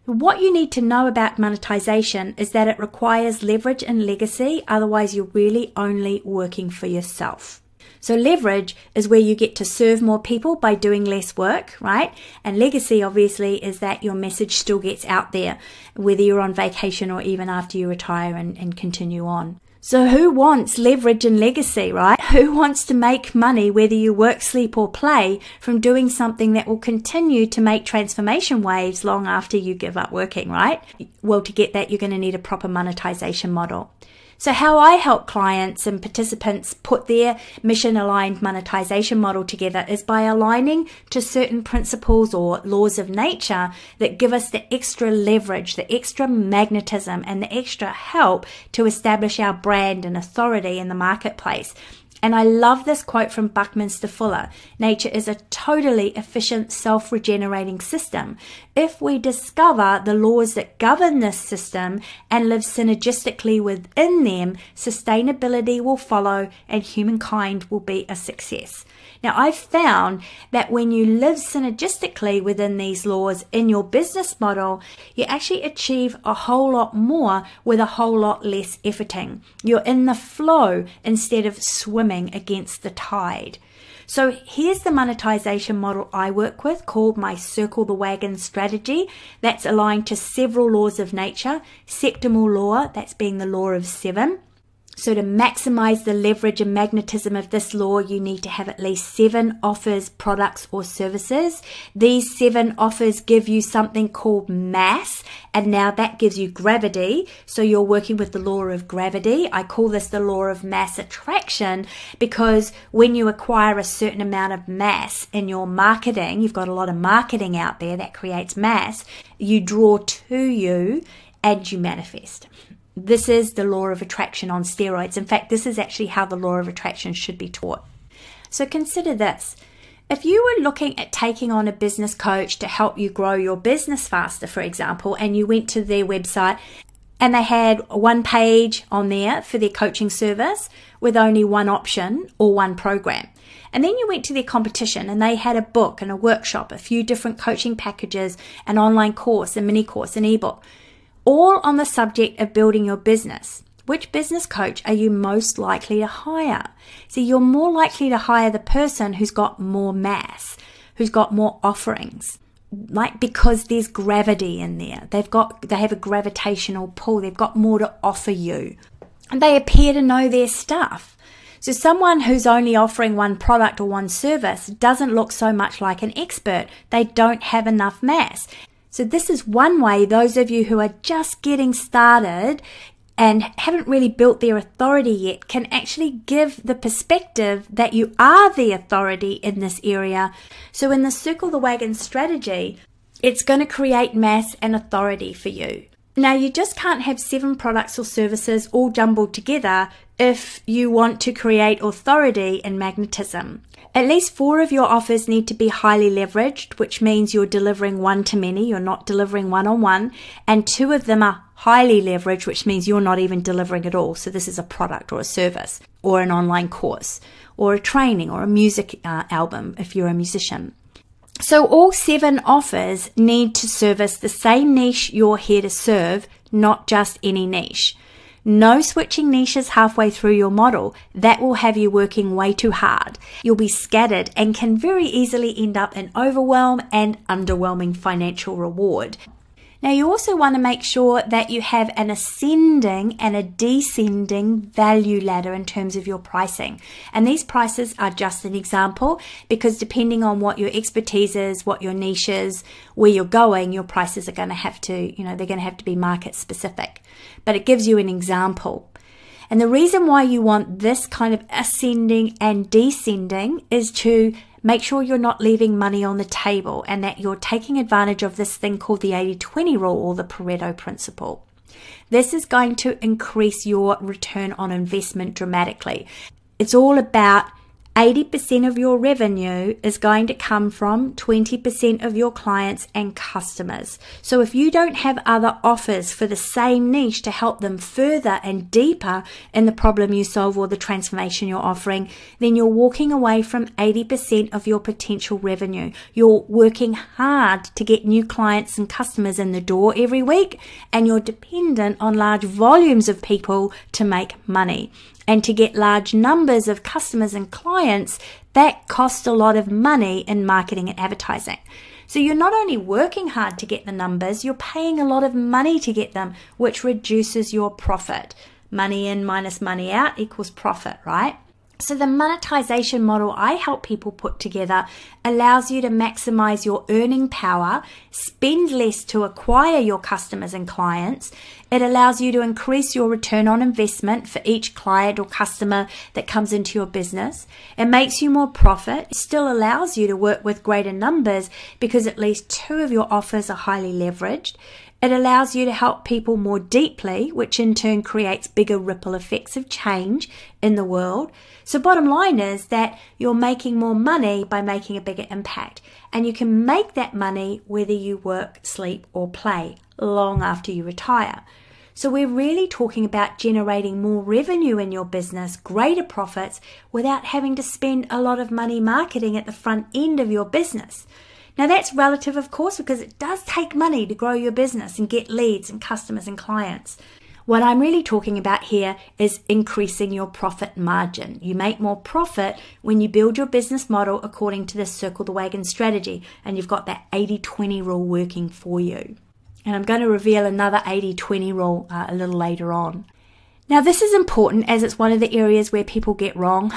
What you need to know about monetization is that it requires leverage and legacy. Otherwise, you're really only working for yourself. So leverage is where you get to serve more people by doing less work, right? And legacy, obviously, is that your message still gets out there, whether you're on vacation or even after you retire and continue on. So who wants leverage and legacy, right? Who wants to make money, whether you work, sleep, or play, from doing something that will continue to make transformation waves long after you give up working, right? Well, to get that, you're going to need a proper monetization model. So how I help clients and participants put their mission-aligned monetization model together is by aligning to certain principles or laws of nature that give us the extra leverage, the extra magnetism, and the extra help to establish our brand and authority in the marketplace. And I love this quote from Buckminster Fuller: nature is a totally efficient, self-regenerating system. If we discover the laws that govern this system and live synergistically within them, sustainability will follow and humankind will be a success. Now, I've found that when you live synergistically within these laws in your business model, you actually achieve a whole lot more with a whole lot less efforting. You're in the flow instead of swimming against the tide. So here's the monetization model I work with, called my Circle the Wagon strategy. That's aligned to several laws of nature. Septimal law, that's being the law of 7. So to maximize the leverage and magnetism of this law, you need to have at least 7 offers, products, or services. These 7 offers give you something called mass, and now that gives you gravity. So you're working with the law of gravity. I call this the law of mass attraction, because when you acquire a certain amount of mass in your marketing, you've got a lot of marketing out there that creates mass, you draw to you and you manifest. This is the law of attraction on steroids. In fact, this is actually how the law of attraction should be taught. So consider this. If you were looking at taking on a business coach to help you grow your business faster, for example, and you went to their website and they had one page on there for their coaching service with only one option or one program. And then you went to their competition and they had a book and a workshop, a few different coaching packages, an online course, a mini course, an ebook, all on the subject of building your business. Which business coach are you most likely to hire? See, you're more likely to hire the person who's got more mass, who's got more offerings, because there's gravity in there. They have a gravitational pull. They've got more to offer you, and they appear to know their stuff. So someone who's only offering one product or one service doesn't look so much like an expert. They don't have enough mass. So this is one way those of you who are just getting started and haven't really built their authority yet can actually give the perspective that you are the authority in this area. So in the Circle the Wagon strategy, it's going to create mass and authority for you. Now, you just can't have 7 products or services all jumbled together if you want to create authority and magnetism. At least 4 of your offers need to be highly leveraged, which means you're delivering one-to-many, you're not delivering one-on-one, and 2 of them are highly leveraged, which means you're not even delivering at all. So this is a product or a service or an online course or a training or a music album if you're a musician. So all 7 offers need to service the same niche you're here to serve, not just any niche. No switching niches halfway through your model. That will have you working way too hard. You'll be scattered and can very easily end up in overwhelm and underwhelming financial reward. Now, you also want to make sure that you have an ascending and a descending value ladder in terms of your pricing. And these prices are just an example, because depending on what your expertise is, what your niche is, where you're going, your prices are going to have to, they're going to have to be market specific. But it gives you an example. And the reason why you want this kind of ascending and descending is to make sure you're not leaving money on the table and that you're taking advantage of this thing called the 80-20 rule, or the Pareto principle. This is going to increase your return on investment dramatically. It's all about 80% of your revenue is going to come from 20% of your clients and customers. So if you don't have other offers for the same niche to help them further and deeper in the problem you solve or the transformation you're offering, then you're walking away from 80% of your potential revenue. You're working hard to get new clients and customers in the door every week, and you're dependent on large volumes of people to make money. And to get large numbers of customers and clients, that costs a lot of money in marketing and advertising. So you're not only working hard to get the numbers, you're paying a lot of money to get them, which reduces your profit. Money in minus money out equals profit, right? So the monetization model I help people put together allows you to maximize your earning power, spend less to acquire your customers and clients. It allows you to increase your return on investment for each client or customer that comes into your business. It makes you more profit. It still allows you to work with greater numbers because at least 2 of your offers are highly leveraged. It allows you to help people more deeply, which in turn creates bigger ripple effects of change in the world. So bottom line is that you're making more money by making a bigger impact. And you can make that money whether you work, sleep, or play long after you retire. So we're really talking about generating more revenue in your business, greater profits, without having to spend a lot of money marketing at the front end of your business. Now that's relative, of course, because it does take money to grow your business and get leads and customers and clients. What I'm really talking about here is increasing your profit margin. You make more profit when you build your business model according to this circle the wagon strategy, and you've got that 80-20 rule working for you. And I'm going to reveal another 80-20 rule a little later on. Now this is important as it's one of the areas where people get wrong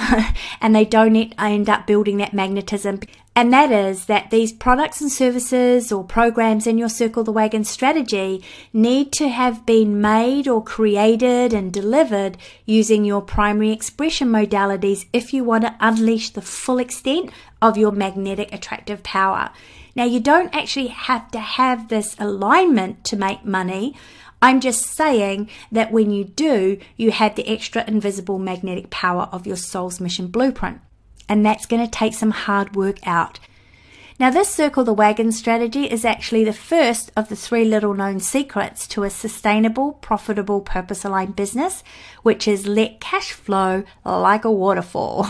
and they don't end up building that magnetism. And that is that these products and services or programs in your circle the wagon strategy need to have been made or created and delivered using your primary expression modalities if you want to unleash the full extent of your magnetic attractive power. Now you don't actually have to have this alignment to make money. I'm just saying that when you do, you have the extra invisible magnetic power of your soul's mission blueprint. And that's going to take some hard work out. Now this circle the wagon strategy is actually the first of the 3 little known secrets to a sustainable, profitable, purpose-aligned business, which is let cash flow like a waterfall.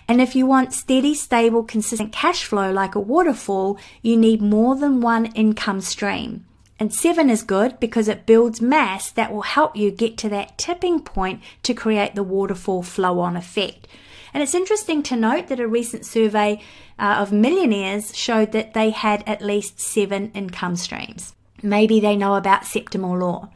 And if you want steady, stable, consistent cash flow like a waterfall, you need more than one income stream. And 7 is good because it builds mass that will help you get to that tipping point to create the waterfall flow-on effect. And it's interesting to note that a recent survey of millionaires showed that they had at least 7 income streams. Maybe they know about septimal law.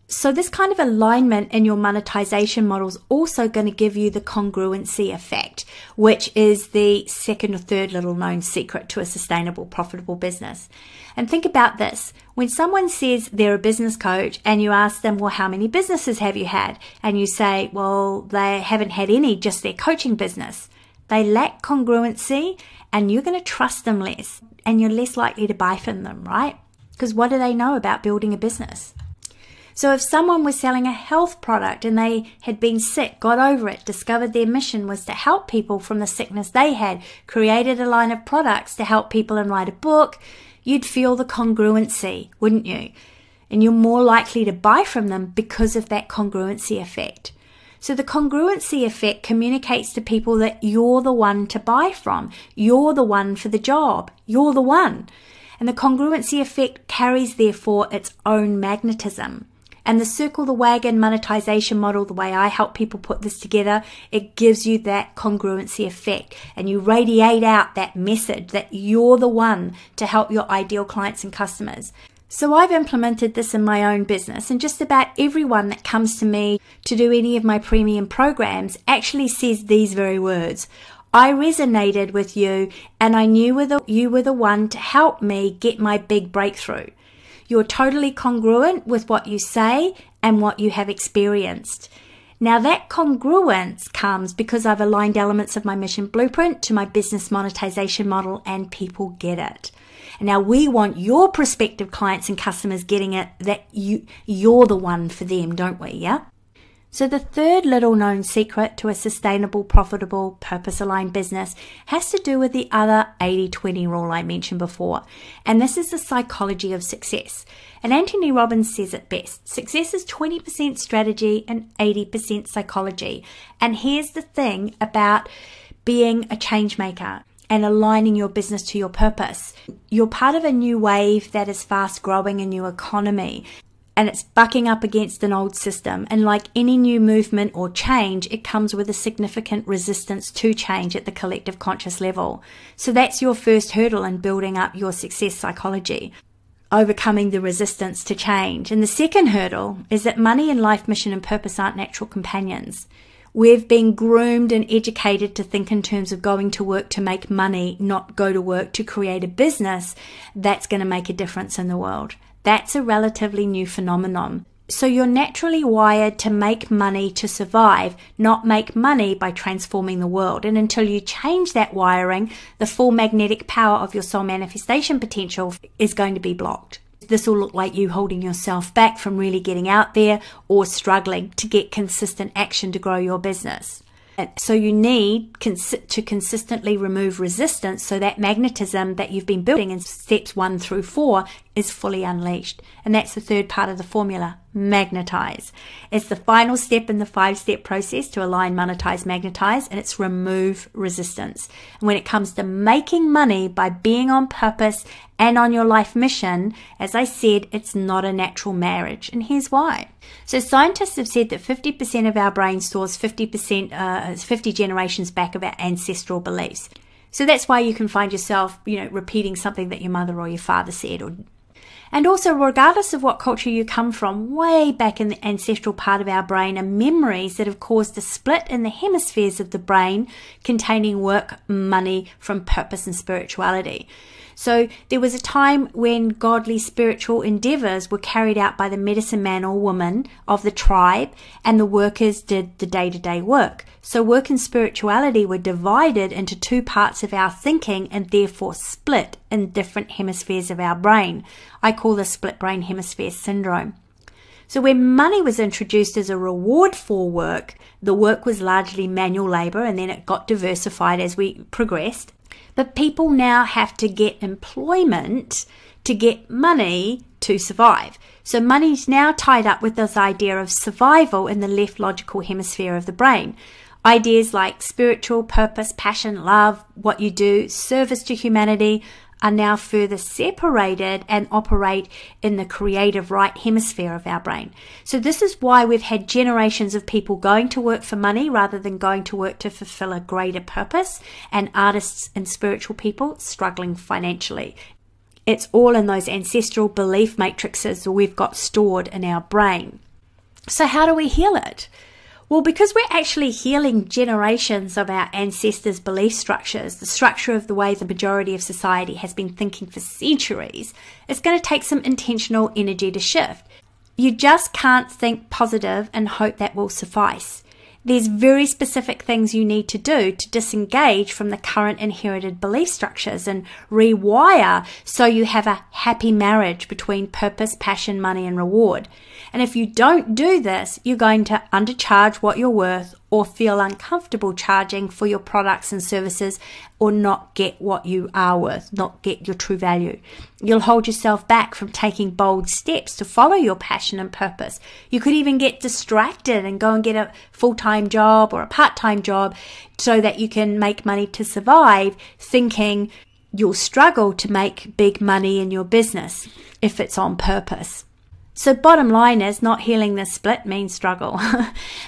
So this kind of alignment in your monetization model is also going to give you the congruency effect, which is the second or third little known secret to a sustainable, profitable business. And think about this. When someone says they're a business coach and you ask them, well, how many businesses have you had? And you say, well, they haven't had any, just their coaching business. They lack congruency and you're going to trust them less and you're less likely to buy from them, right? Because what do they know about building a business? So if someone was selling a health product and they had been sick, got over it, discovered their mission was to help people from the sickness they had, created a line of products to help people and write a book, you'd feel the congruency, wouldn't you? And you're more likely to buy from them because of that congruency effect. So the congruency effect communicates to people that you're the one to buy from. You're the one for the job. You're the one. And the congruency effect carries, therefore, its own magnetism. And the circle the wagon monetization model, the way I help people put this together, it gives you that congruency effect. And you radiate out that message that you're the one to help your ideal clients and customers. So I've implemented this in my own business, and just about everyone that comes to me to do any of my premium programs actually says these very words. I resonated with you and I knew you were the one to help me get my big breakthrough. You're totally congruent with what you say and what you have experienced. Now that congruence comes because I've aligned elements of my mission blueprint to my business monetization model and people get it. And now we want your prospective clients and customers getting it, that you're the one for them, don't we? Yeah? So the third little known secret to a sustainable, profitable, purpose-aligned business has to do with the other 80-20 rule I mentioned before. And this is the psychology of success. And Anthony Robbins says it best. Success is 20% strategy and 80% psychology. And here's the thing about being a change maker and aligning your business to your purpose. You're part of a new wave that is fast growing, a new economy. And it's bucking up against an old system. And like any new movement or change, it comes with a significant resistance to change at the collective conscious level. So that's your first hurdle in building up your success psychology, overcoming the resistance to change. And the second hurdle is that money and life mission and purpose aren't natural companions. We've been groomed and educated to think in terms of going to work to make money, not go to work to create a business that's going to make a difference in the world. That's a relatively new phenomenon. So you're naturally wired to make money to survive, not make money by transforming the world. And until you change that wiring, the full magnetic power of your soul manifestation potential is going to be blocked. this will look like you holding yourself back from really getting out there or struggling to get consistent action to grow your business. So you need to consistently remove resistance so that magnetism that you've been building in steps 1 through 4 is fully unleashed. And that's the third part of the formula, magnetize. It's the final step in the 5-step process to align, monetize, magnetize, and it's remove resistance. And when it comes to making money by being on purpose and on your life mission, as I said, it's not a natural marriage. And here's why. So scientists have said that 50% of our brain stores 50 generations back of our ancestral beliefs. So that's why you can find yourself, repeating something that your mother or your father said. And also, regardless of what culture you come from, way back in the ancestral part of our brain are memories that have caused a split in the hemispheres of the brain containing work, money, from purpose and spirituality. So there was a time when godly spiritual endeavors were carried out by the medicine man or woman of the tribe, and the workers did the day-to-day work. So work and spirituality were divided into 2 parts of our thinking and therefore split in different hemispheres of our brain. I call this split brain hemisphere syndrome. So when money was introduced as a reward for work, the work was largely manual labor, and then it got diversified as we progressed. But people now have to get employment to get money to survive. So money's now tied up with this idea of survival in the left logical hemisphere of the brain. Ideas like spiritual purpose, passion, love, what you do, service to humanity are now further separated and operate in the creative right hemisphere of our brain. So this is why we've had generations of people going to work for money rather than going to work to fulfill a greater purpose, and artists and spiritual people struggling financially. It's all in those ancestral belief matrices that we've got stored in our brain. So how do we heal it? Well, because we're actually healing generations of our ancestors' belief structures, the structure of the way the majority of society has been thinking for centuries, it's going to take some intentional energy to shift. You just can't think positive and hope that will suffice. There's very specific things you need to do to disengage from the current inherited belief structures and rewire so you have a happy marriage between purpose, passion, money, and reward. And if you don't do this, you're going to undercharge what you're worth or feel uncomfortable charging for your products and services, or not get what you are worth, not get your true value. You'll hold yourself back from taking bold steps to follow your passion and purpose. You could even get distracted and go and get a full-time job or a part-time job so that you can make money to survive, thinking you'll struggle to make big money in your business if it's on purpose. So bottom line is, not healing this split means struggle.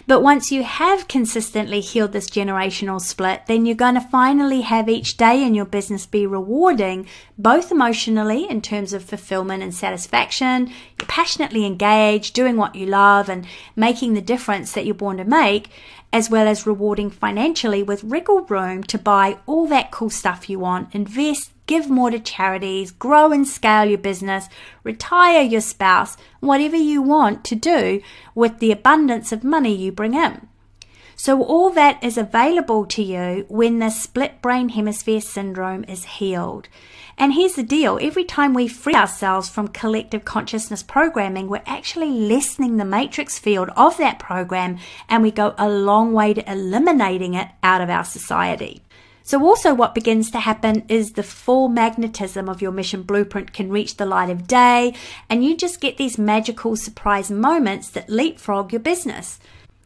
But once you have consistently healed this generational split, then you're going to finally have each day in your business be rewarding, both emotionally in terms of fulfillment and satisfaction. You're passionately engaged, doing what you love and making the difference that you're born to make, as well as rewarding financially with wriggle room to buy all that cool stuff you want, invest, give more to charities, grow and scale your business, retire your spouse, whatever you want to do with the abundance of money you bring in. So all that is available to you when the split brain hemisphere syndrome is healed. And here's the deal, every time we free ourselves from collective consciousness programming, we're actually lessening the matrix field of that program, and we go a long way to eliminating it out of our society. So also what begins to happen is the full magnetism of your mission blueprint can reach the light of day, and you just get these magical surprise moments that leapfrog your business.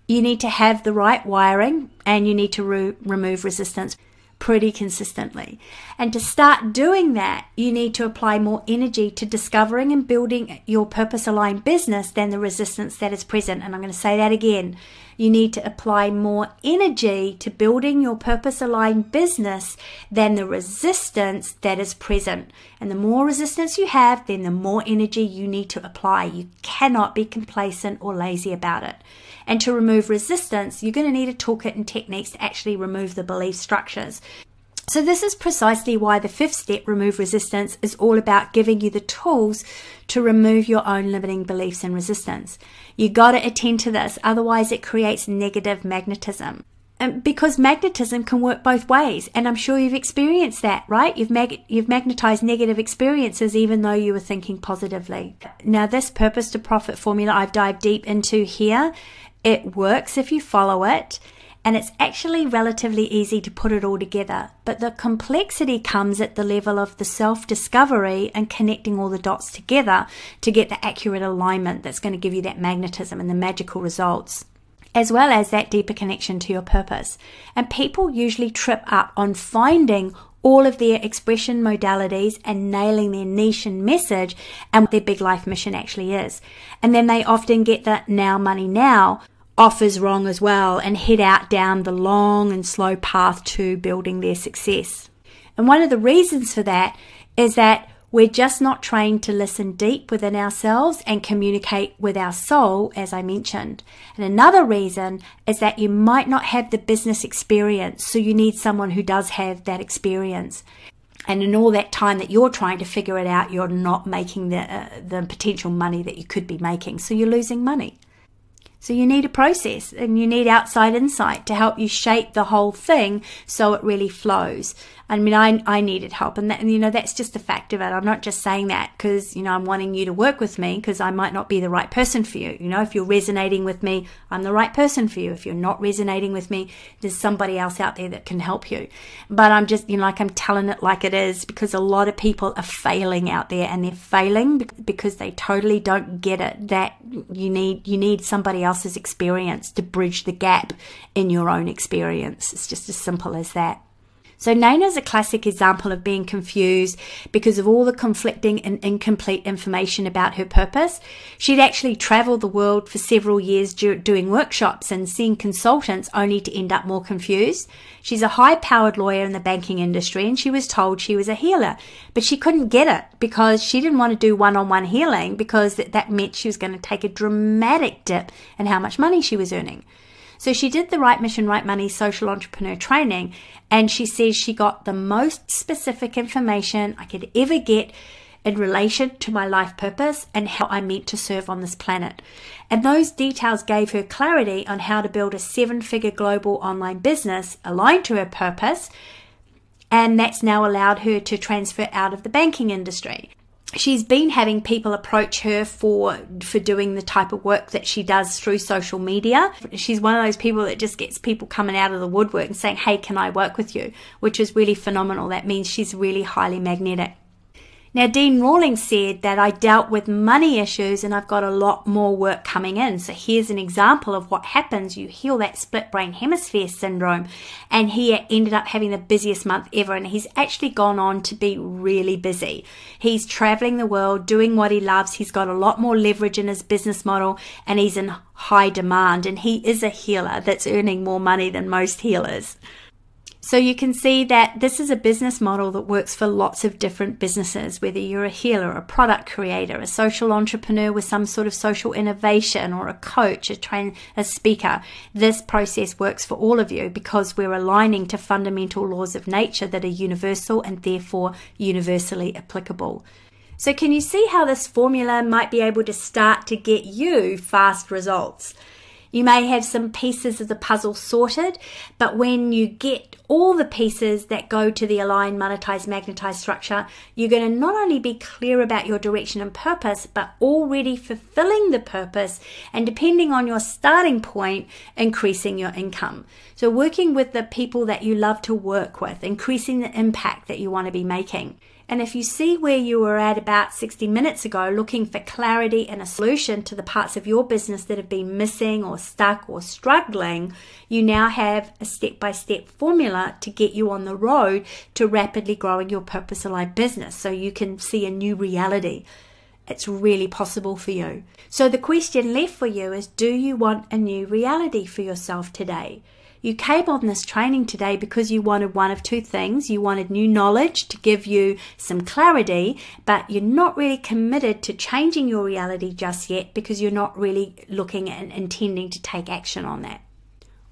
You need to have the right wiring, and you need to remove resistance pretty consistently. And to start doing that, you need to apply more energy to discovering and building your purpose-aligned business than the resistance that is present. And I'm going to say that again. You need to apply more energy to building your purpose-aligned business than the resistance that is present. And the more resistance you have, then the more energy you need to apply. You cannot be complacent or lazy about it. And to remove resistance, you're going to need a toolkit and techniques to actually remove the belief structures. So this is precisely why the 5th step, remove resistance, is all about giving you the tools to remove your own limiting beliefs and resistance. You got to attend to this, otherwise it creates negative magnetism. because magnetism can work both ways. And I'm sure you've experienced that, right? You've magnetized negative experiences even though you were thinking positively. Now, this purpose to profit formula I've dived deep into here, it works if you follow it. And it's actually relatively easy to put it all together. But the complexity comes at the level of the self-discovery and connecting all the dots together to get the accurate alignment that's going to give you that magnetism and the magical results, as well as that deeper connection to your purpose. And people usually trip up on finding all of their expression modalities and nailing their niche and message and what their big life mission actually is. And then they often get the now money now offers wrong as well and head out down the long and slow path to building their success. And one of the reasons for that is that we're just not trained to listen deep within ourselves and communicate with our soul, as I mentioned. And another reason is that you might not have the business experience, so you need someone who does have that experience. And in all that time that you're trying to figure it out, you're not making the potential money that you could be making, so you're losing money. So you need a process and you need outside insight to help you shape the whole thing so it really flows. I mean, I needed help, and that's just a fact of it. I'm not just saying that because, I'm wanting you to work with me, because I might not be the right person for you. If you're resonating with me, I'm the right person for you. If you're not resonating with me, there's somebody else out there that can help you. But I'm just, I'm telling it like it is, because a lot of people are failing out there, and they're failing because they totally don't get it, that you need somebody else's experience to bridge the gap in your own experience. It's just as simple as that. So Naina's a classic example of being confused because of all the conflicting and incomplete information about her purpose. She'd actually traveled the world for several years doing workshops and seeing consultants, only to end up more confused. She's a high-powered lawyer in the banking industry, and she was told she was a healer, but she couldn't get it because she didn't want to do one-on-one healing, because that meant she was going to take a dramatic dip in how much money she was earning. So she did the Right Mission, Right Money social entrepreneur training, and she says she got the most specific information I could ever get in relation to my life purpose and how I meant to serve on this planet. And those details gave her clarity on how to build a 7-figure global online business aligned to her purpose, and that's now allowed her to transfer out of the banking industry. She's been having people approach her for doing the type of work that she does through social media. She's one of those people that just gets people coming out of the woodwork and saying, hey, can I work with you? Which is really phenomenal. That means she's really highly magnetic. Now, Dean Rawlings said that I dealt with money issues and I've got a lot more work coming in. So here's an example of what happens. You heal that split brain hemisphere syndrome. And he ended up having the busiest month ever. And he's actually gone on to be really busy. He's traveling the world, doing what he loves. He's got a lot more leverage in his business model, and he's in high demand. And he is a healer that's earning more money than most healers. So you can see that this is a business model that works for lots of different businesses, whether you're a healer, a product creator, a social entrepreneur with some sort of social innovation, or a coach, a speaker. This process works for all of you because we're aligning to fundamental laws of nature that are universal and therefore universally applicable. So can you see how this formula might be able to start to get you fast results? You may have some pieces of the puzzle sorted, but when you get all the pieces that go to the aligned, monetized, magnetized structure, you're going to not only be clear about your direction and purpose, but already fulfilling the purpose, and depending on your starting point, increasing your income. So working with the people that you love to work with, increasing the impact that you want to be making. And if you see where you were at about 60 minutes ago, looking for clarity and a solution to the parts of your business that have been missing or stuck or struggling, you now have a step-by-step formula to get you on the road to rapidly growing your purpose-aligned business so you can see a new reality. It's really possible for you. So the question left for you is, do you want a new reality for yourself today? You came on this training today because you wanted one of two things. You wanted new knowledge to give you some clarity, but you're not really committed to changing your reality just yet because you're not really looking and intending to take action on that.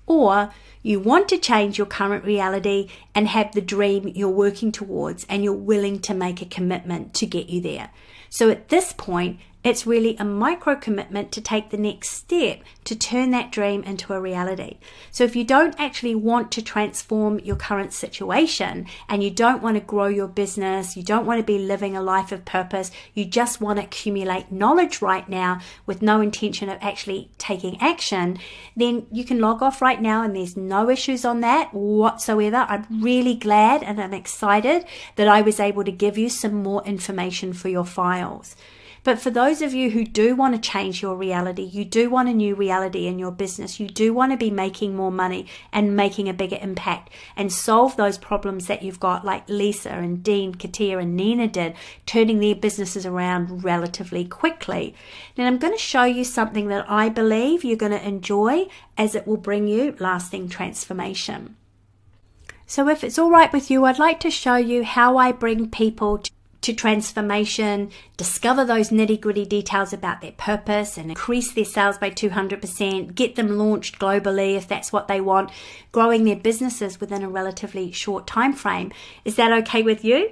Or you want to change your current reality and have the dream you're working towards, and you're willing to make a commitment to get you there. So at this point, It's really a micro commitment to take the next step to turn that dream into a reality. So if you don't actually want to transform your current situation and you don't want to grow your business, you don't want to be living a life of purpose, you just want to accumulate knowledge right now with no intention of actually taking action, then you can log off right now and there's no issues on that whatsoever. I'm really glad and I'm excited that I was able to give you some more information for your files. But for those of you who do want to change your reality, you do want a new reality in your business, you do want to be making more money and making a bigger impact and solve those problems that you've got, like Lisa and Dean, Katia and Nina did, turning their businesses around relatively quickly, then I'm going to show you something that I believe you're going to enjoy, as it will bring you lasting transformation. So if it's all right with you, I'd like to show you how I bring people to transformation, discover those nitty-gritty details about their purpose and increase their sales by 200%, get them launched globally if that's what they want, growing their businesses within a relatively short time frame. Is that okay with you?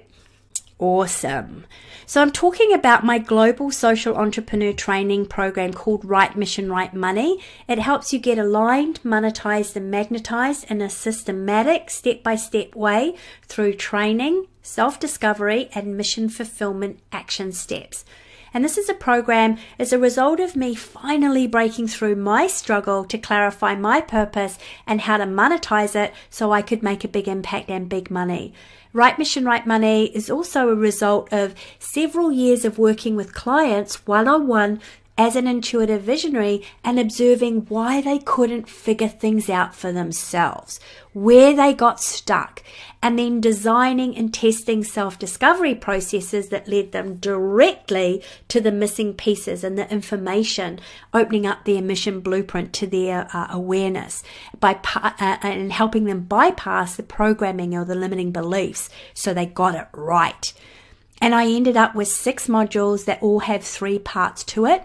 Awesome. So I'm talking about my global social entrepreneur training program called Right Mission, Right Money. It helps you get aligned, monetized, and magnetized in a systematic, step-by-step way through training, self-discovery, and mission fulfillment action steps. And this is a program as a result of me finally breaking through my struggle to clarify my purpose and how to monetize it so I could make a big impact and big money. Right Mission, Right Money is also a result of several years of working with clients one-on-one as an intuitive visionary and observing why they couldn't figure things out for themselves, where they got stuck, and then designing and testing self-discovery processes that led them directly to the missing pieces and the information, opening up their mission blueprint to their awareness and helping them bypass the programming or the limiting beliefs so they got it right. And I ended up with 6 modules that all have 3 parts to it,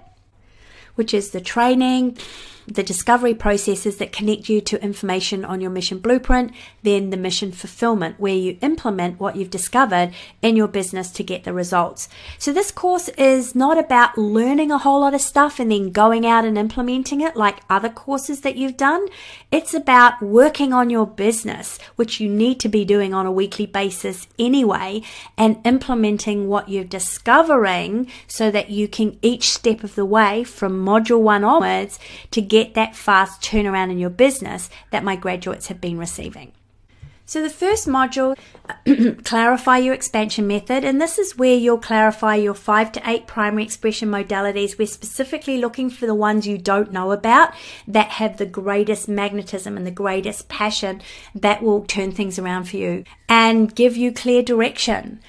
which is the training, the discovery processes that connect you to information on your mission blueprint, then the mission fulfillment, where you implement what you've discovered in your business to get the results. So this course is not about learning a whole lot of stuff and then going out and implementing it like other courses that you've done. It's about working on your business, which you need to be doing on a weekly basis anyway, and implementing what you're discovering so that you can each step of the way from module 1 onwards to get that fast turnaround in your business that my graduates have been receiving. So the first module, clarify your expansion method, and this is where you'll clarify your 5 to 8 primary expression modalities. We're specifically looking for the ones you don't know about that have the greatest magnetism and the greatest passion that will turn things around for you and give you clear direction.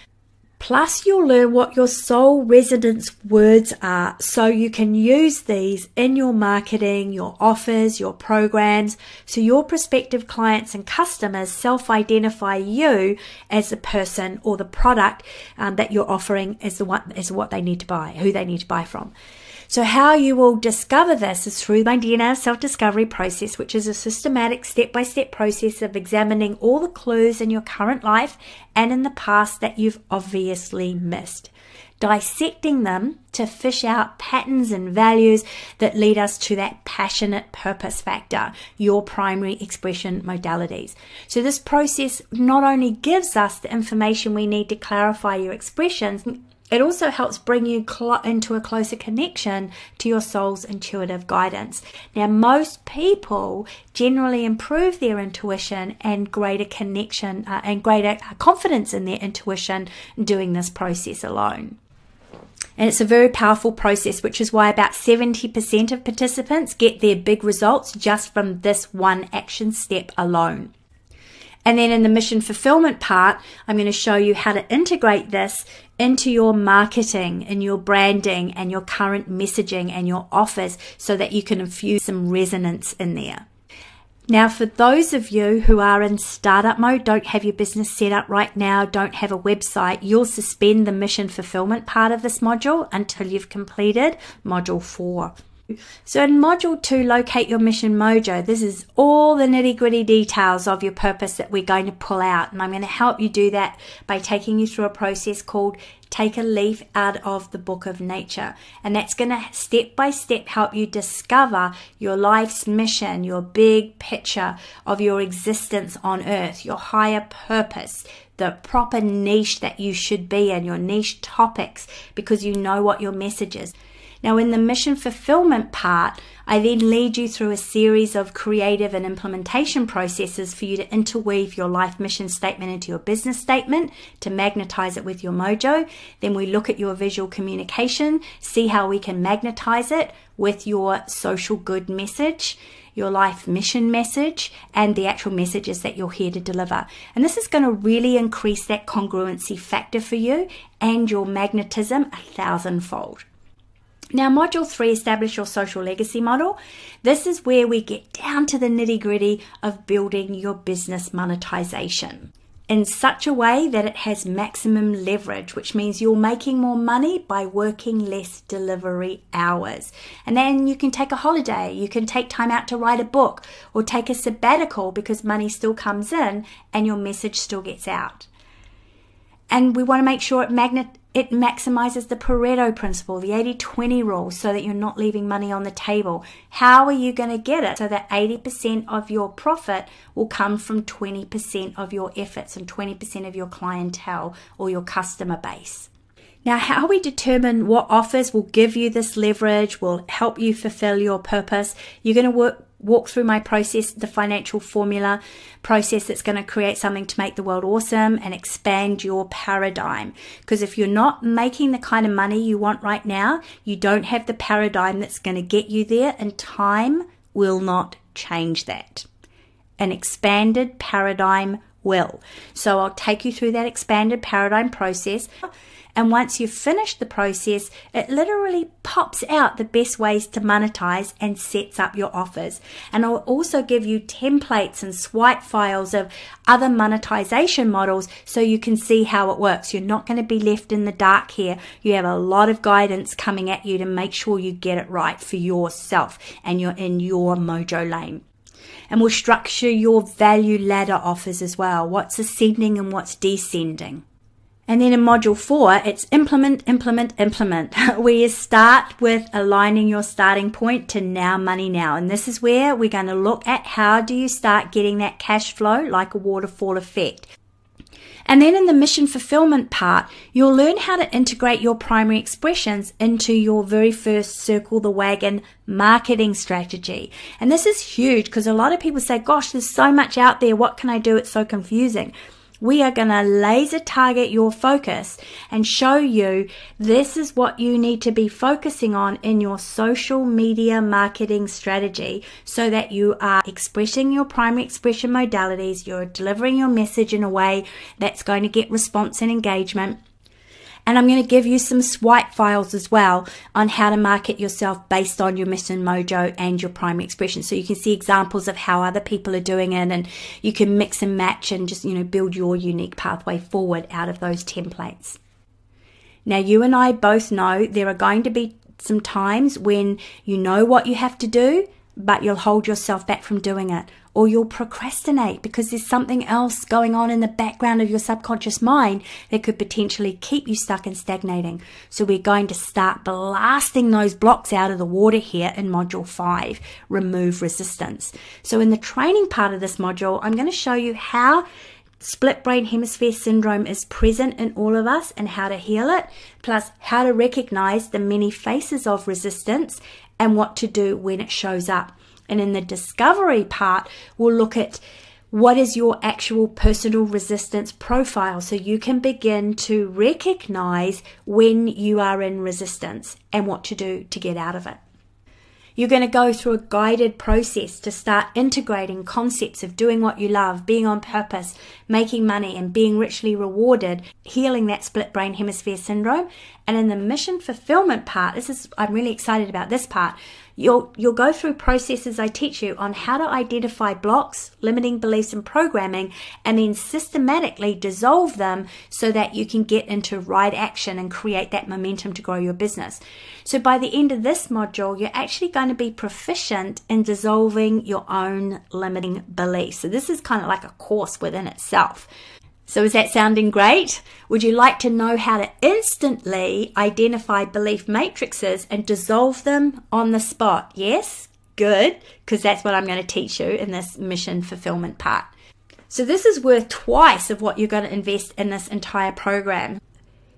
Plus, you'll learn what your soul resonance words are so you can use these in your marketing, your offers, your programs, so your prospective clients and customers self-identify you as the person or the product that you're offering as what they need to buy, who they need to buy from. So how you will discover this is through my DNA self-discovery process, which is a systematic step-by-step process of examining all the clues in your current life and in the past that you've obviously missed, dissecting them to fish out patterns and values that lead us to that passionate purpose factor, your primary expression modalities. So this process not only gives us the information we need to clarify your expressions, it also helps bring you into a closer connection to your soul's intuitive guidance. Now, most people generally improve their intuition and greater connection and greater confidence in their intuition doing this process alone. And it's a very powerful process, which is why about 70% of participants get their big results just from this one action step alone. And then in the mission fulfillment part, I'm going to show you how to integrate this into your marketing and your branding and your current messaging and your offers so that you can infuse some resonance in there. Now, for those of you who are in startup mode, don't have your business set up right now, don't have a website, you'll suspend the mission fulfillment part of this module until you've completed module 4. So in Module 2, Locate Your Mission Mojo, this is all the nitty-gritty details of your purpose that we're going to pull out. And I'm going to help you do that by taking you through a process called Take a Leaf Out of the Book of Nature. And that's going to step by step help you discover your life's mission, your big picture of your existence on earth, your higher purpose, the proper niche that you should be in, your niche topics, because you know what your message is. Now, in the mission fulfillment part, I then lead you through a series of creative and implementation processes for you to interweave your life mission statement into your business statement to magnetize it with your mojo. Then we look at your visual communication, see how we can magnetize it with your social good message, your life mission message, and the actual messages that you're here to deliver. And this is going to really increase that congruency factor for you and your magnetism 1,000-fold. Now, Module 3, Establish Your Social Legacy Model. This is where we get down to the nitty-gritty of building your business monetization in such a way that it has maximum leverage, which means you're making more money by working less delivery hours. And then you can take a holiday, you can take time out to write a book or take a sabbatical because money still comes in and your message still gets out. And we want to make sure it maximizes the Pareto principle, the 80-20 rule, so that you're not leaving money on the table. How are you going to get it? So that 80% of your profit will come from 20% of your efforts and 20% of your clientele or your customer base. Now, how we determine what offers will give you this leverage, will help you fulfill your purpose. You're going to walk through my process, the financial formula process that's going to create something to make the world awesome and expand your paradigm. Because if you're not making the kind of money you want right now, you don't have the paradigm that's going to get you there, and time will not change that. An expanded paradigm will. So I'll take you through that expanded paradigm process. And once you've finished the process, it literally pops out the best ways to monetize and sets up your offers. And I'll also give you templates and swipe files of other monetization models so you can see how it works. You're not going to be left in the dark here. You have a lot of guidance coming at you to make sure you get it right for yourself and you're in your mojo lane. And we'll structure your value ladder offers as well. What's ascending and what's descending. And then in Module 4, it's implement, where you start with aligning your starting point to now, money now. And this is where we're going to look at how do you start getting that cash flow like a waterfall effect. And then in the mission fulfillment part, you'll learn how to integrate your primary expressions into your very first circle the wagon marketing strategy. And this is huge because a lot of people say, gosh, there's so much out there. What can I do? It's so confusing. We are going to laser target your focus and show you this is what you need to be focusing on in your social media marketing strategy so that you are expressing your primary expression modalities, you're delivering your message in a way that's going to get response and engagement. And I'm going to give you some swipe files as well on how to market yourself based on your mission mojo and your primary expression. So you can see examples of how other people are doing it, and you can mix and match and just, build your unique pathway forward out of those templates. Now, you and I both know there are going to be some times when you know what you have to do, but you'll hold yourself back from doing it. Or you'll procrastinate because there's something else going on in the background of your subconscious mind that could potentially keep you stuck and stagnating. So we're going to start blasting those blocks out of the water here in Module 5, Remove Resistance. So in the training part of this module, I'm going to show you how split brain hemisphere syndrome is present in all of us and how to heal it, plus how to recognize the many faces of resistance and what to do when it shows up. And in the discovery part, we'll look at what is your actual personal resistance profile so you can begin to recognize when you are in resistance and what to do to get out of it. You're going to go through a guided process to start integrating concepts of doing what you love, being on purpose, making money and being richly rewarded, healing that split brain hemisphere syndrome. And in the mission fulfillment part, I'm really excited about this part. You'll go through processes I teach you on how to identify blocks, limiting beliefs and programming, and then systematically dissolve them so that you can get into right action and create that momentum to grow your business. So by the end of this module, you're actually going to be proficient in dissolving your own limiting beliefs. So this is kind of like a course within itself. So is that sounding great? Would you like to know how to instantly identify belief matrices and dissolve them on the spot? Yes? Good, because that's what I'm going to teach you in this mission fulfillment part. So this is worth twice of what you're going to invest in this entire program.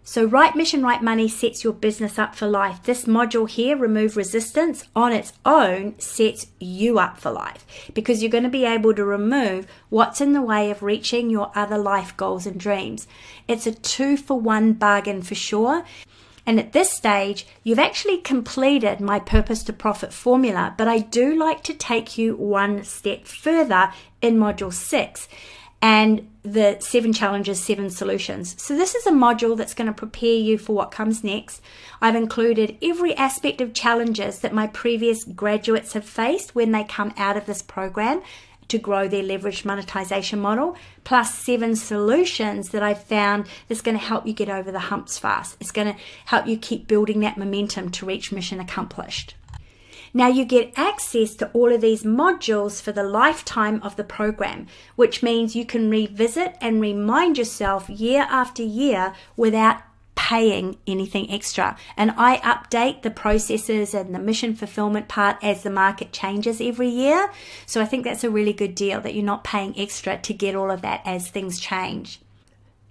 So Right Mission, Right Money sets your business up for life. This module here, Remove Resistance, on its own sets you up for life because you're going to be able to remove what's in the way of reaching your other life goals and dreams. It's a 2-for-1 bargain for sure. And at this stage, you've actually completed my purpose to profit formula, but I do like to take you one step further in module 6. And the 7 challenges, 7 solutions. So this is a module that's going to prepare you for what comes next. I've included every aspect of challenges that my previous graduates have faced when they come out of this program to grow their leveraged monetization model, plus 7 solutions that I've found that's going to help you get over the humps fast. It's going to help you keep building that momentum to reach mission accomplished. Now you get access to all of these modules for the lifetime of the program, which means you can revisit and remind yourself year after year without paying anything extra. And I update the processes and the mission fulfillment part as the market changes every year. So I think that's a really good deal that you're not paying extra to get all of that as things change.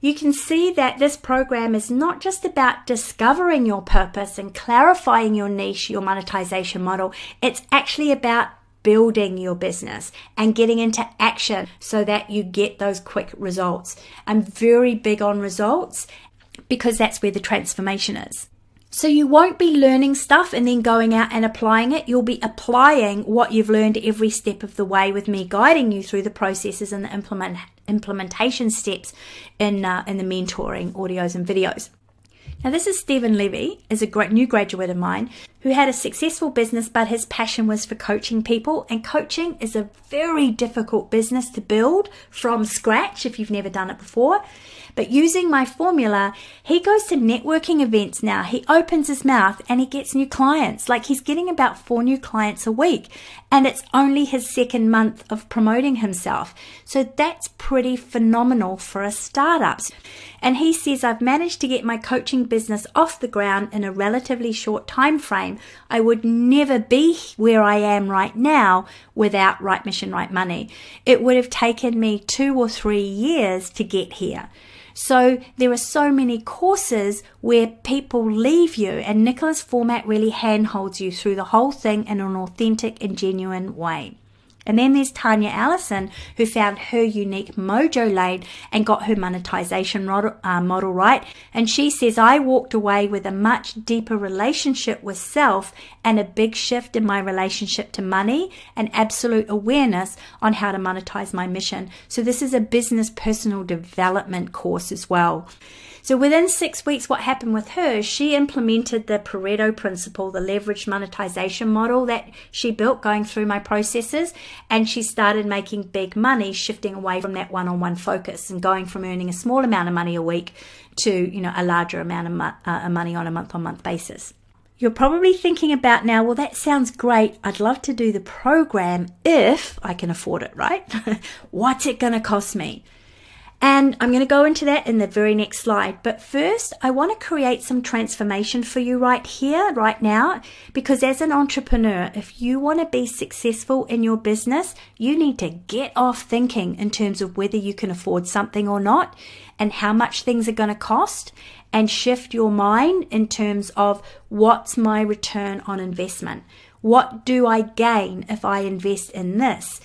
You can see that this program is not just about discovering your purpose and clarifying your niche, your monetization model. It's actually about building your business and getting into action so that you get those quick results. I'm very big on results because that's where the transformation is. So you won't be learning stuff and then going out and applying it. You'll be applying what you've learned every step of the way with me guiding you through the processes and the implementation steps in the mentoring audios and videos. Now this is Stephen Levy, is a new graduate of mine who had a successful business, but his passion was for coaching people, and coaching is a very difficult business to build from scratch if you've never done it before. But using my formula, he goes to networking events now. He opens his mouth and he gets new clients. Like he's getting about 4 new clients a week, and it's only his 2nd month of promoting himself. So that's pretty phenomenal for a startup. And he says, I've managed to get my coaching business off the ground in a relatively short time frame. I would never be where I am right now without Right Mission, Right Money. It would have taken me 2 or 3 years to get here. So there are so many courses where people leave you, and Nicola's format really handholds you through the whole thing in an authentic and genuine way. And then there's Tanya Allison, who found her unique mojo lane and got her monetization model right. And she says, I walked away with a much deeper relationship with self and a big shift in my relationship to money and absolute awareness on how to monetize my mission. So this is a business personal development course as well. So within 6 weeks, what happened with her, she implemented the Pareto principle, the leveraged monetization model that she built going through my processes, and she started making big money, shifting away from that one-on-one focus and going from earning a small amount of money a week to, a larger amount of money on a month-on-month basis. You're probably thinking about now, well, that sounds great. I'd love to do the program if I can afford it, right? What's it going to cost me? And I'm going to go into that in the very next slide. But first, I want to create some transformation for you right here, right now, because as an entrepreneur, if you want to be successful in your business, you need to get off thinking in terms of whether you can afford something or not and how much things are going to cost, and shift your mind in terms of what's my return on investment? What do I gain if I invest in this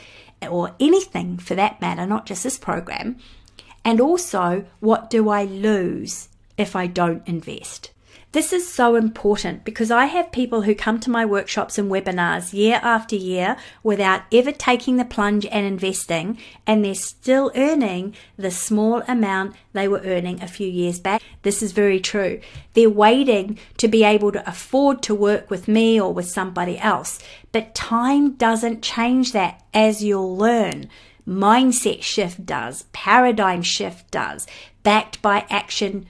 or anything for that matter, not just this program? And also, what do I lose if I don't invest? This is so important because I have people who come to my workshops and webinars year after year without ever taking the plunge and investing, and they're still earning the small amount they were earning a few years back. This is very true. They're waiting to be able to afford to work with me or with somebody else. But time doesn't change that, as you'll learn. Mindset shift does. Paradigm shift does. Backed by action,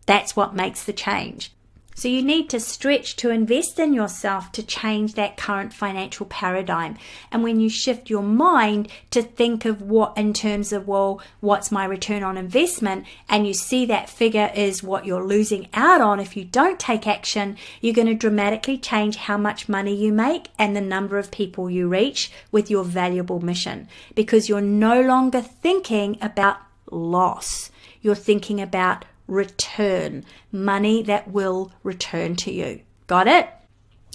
that's what makes the change. So you need to stretch to invest in yourself to change that current financial paradigm. And when you shift your mind to think of what in terms of, well, what's my return on investment, and you see that figure is what you're losing out on if you don't take action, you're going to dramatically change how much money you make and the number of people you reach with your valuable mission, because you're no longer thinking about loss. You're thinking about return, money that will return to you. Got it?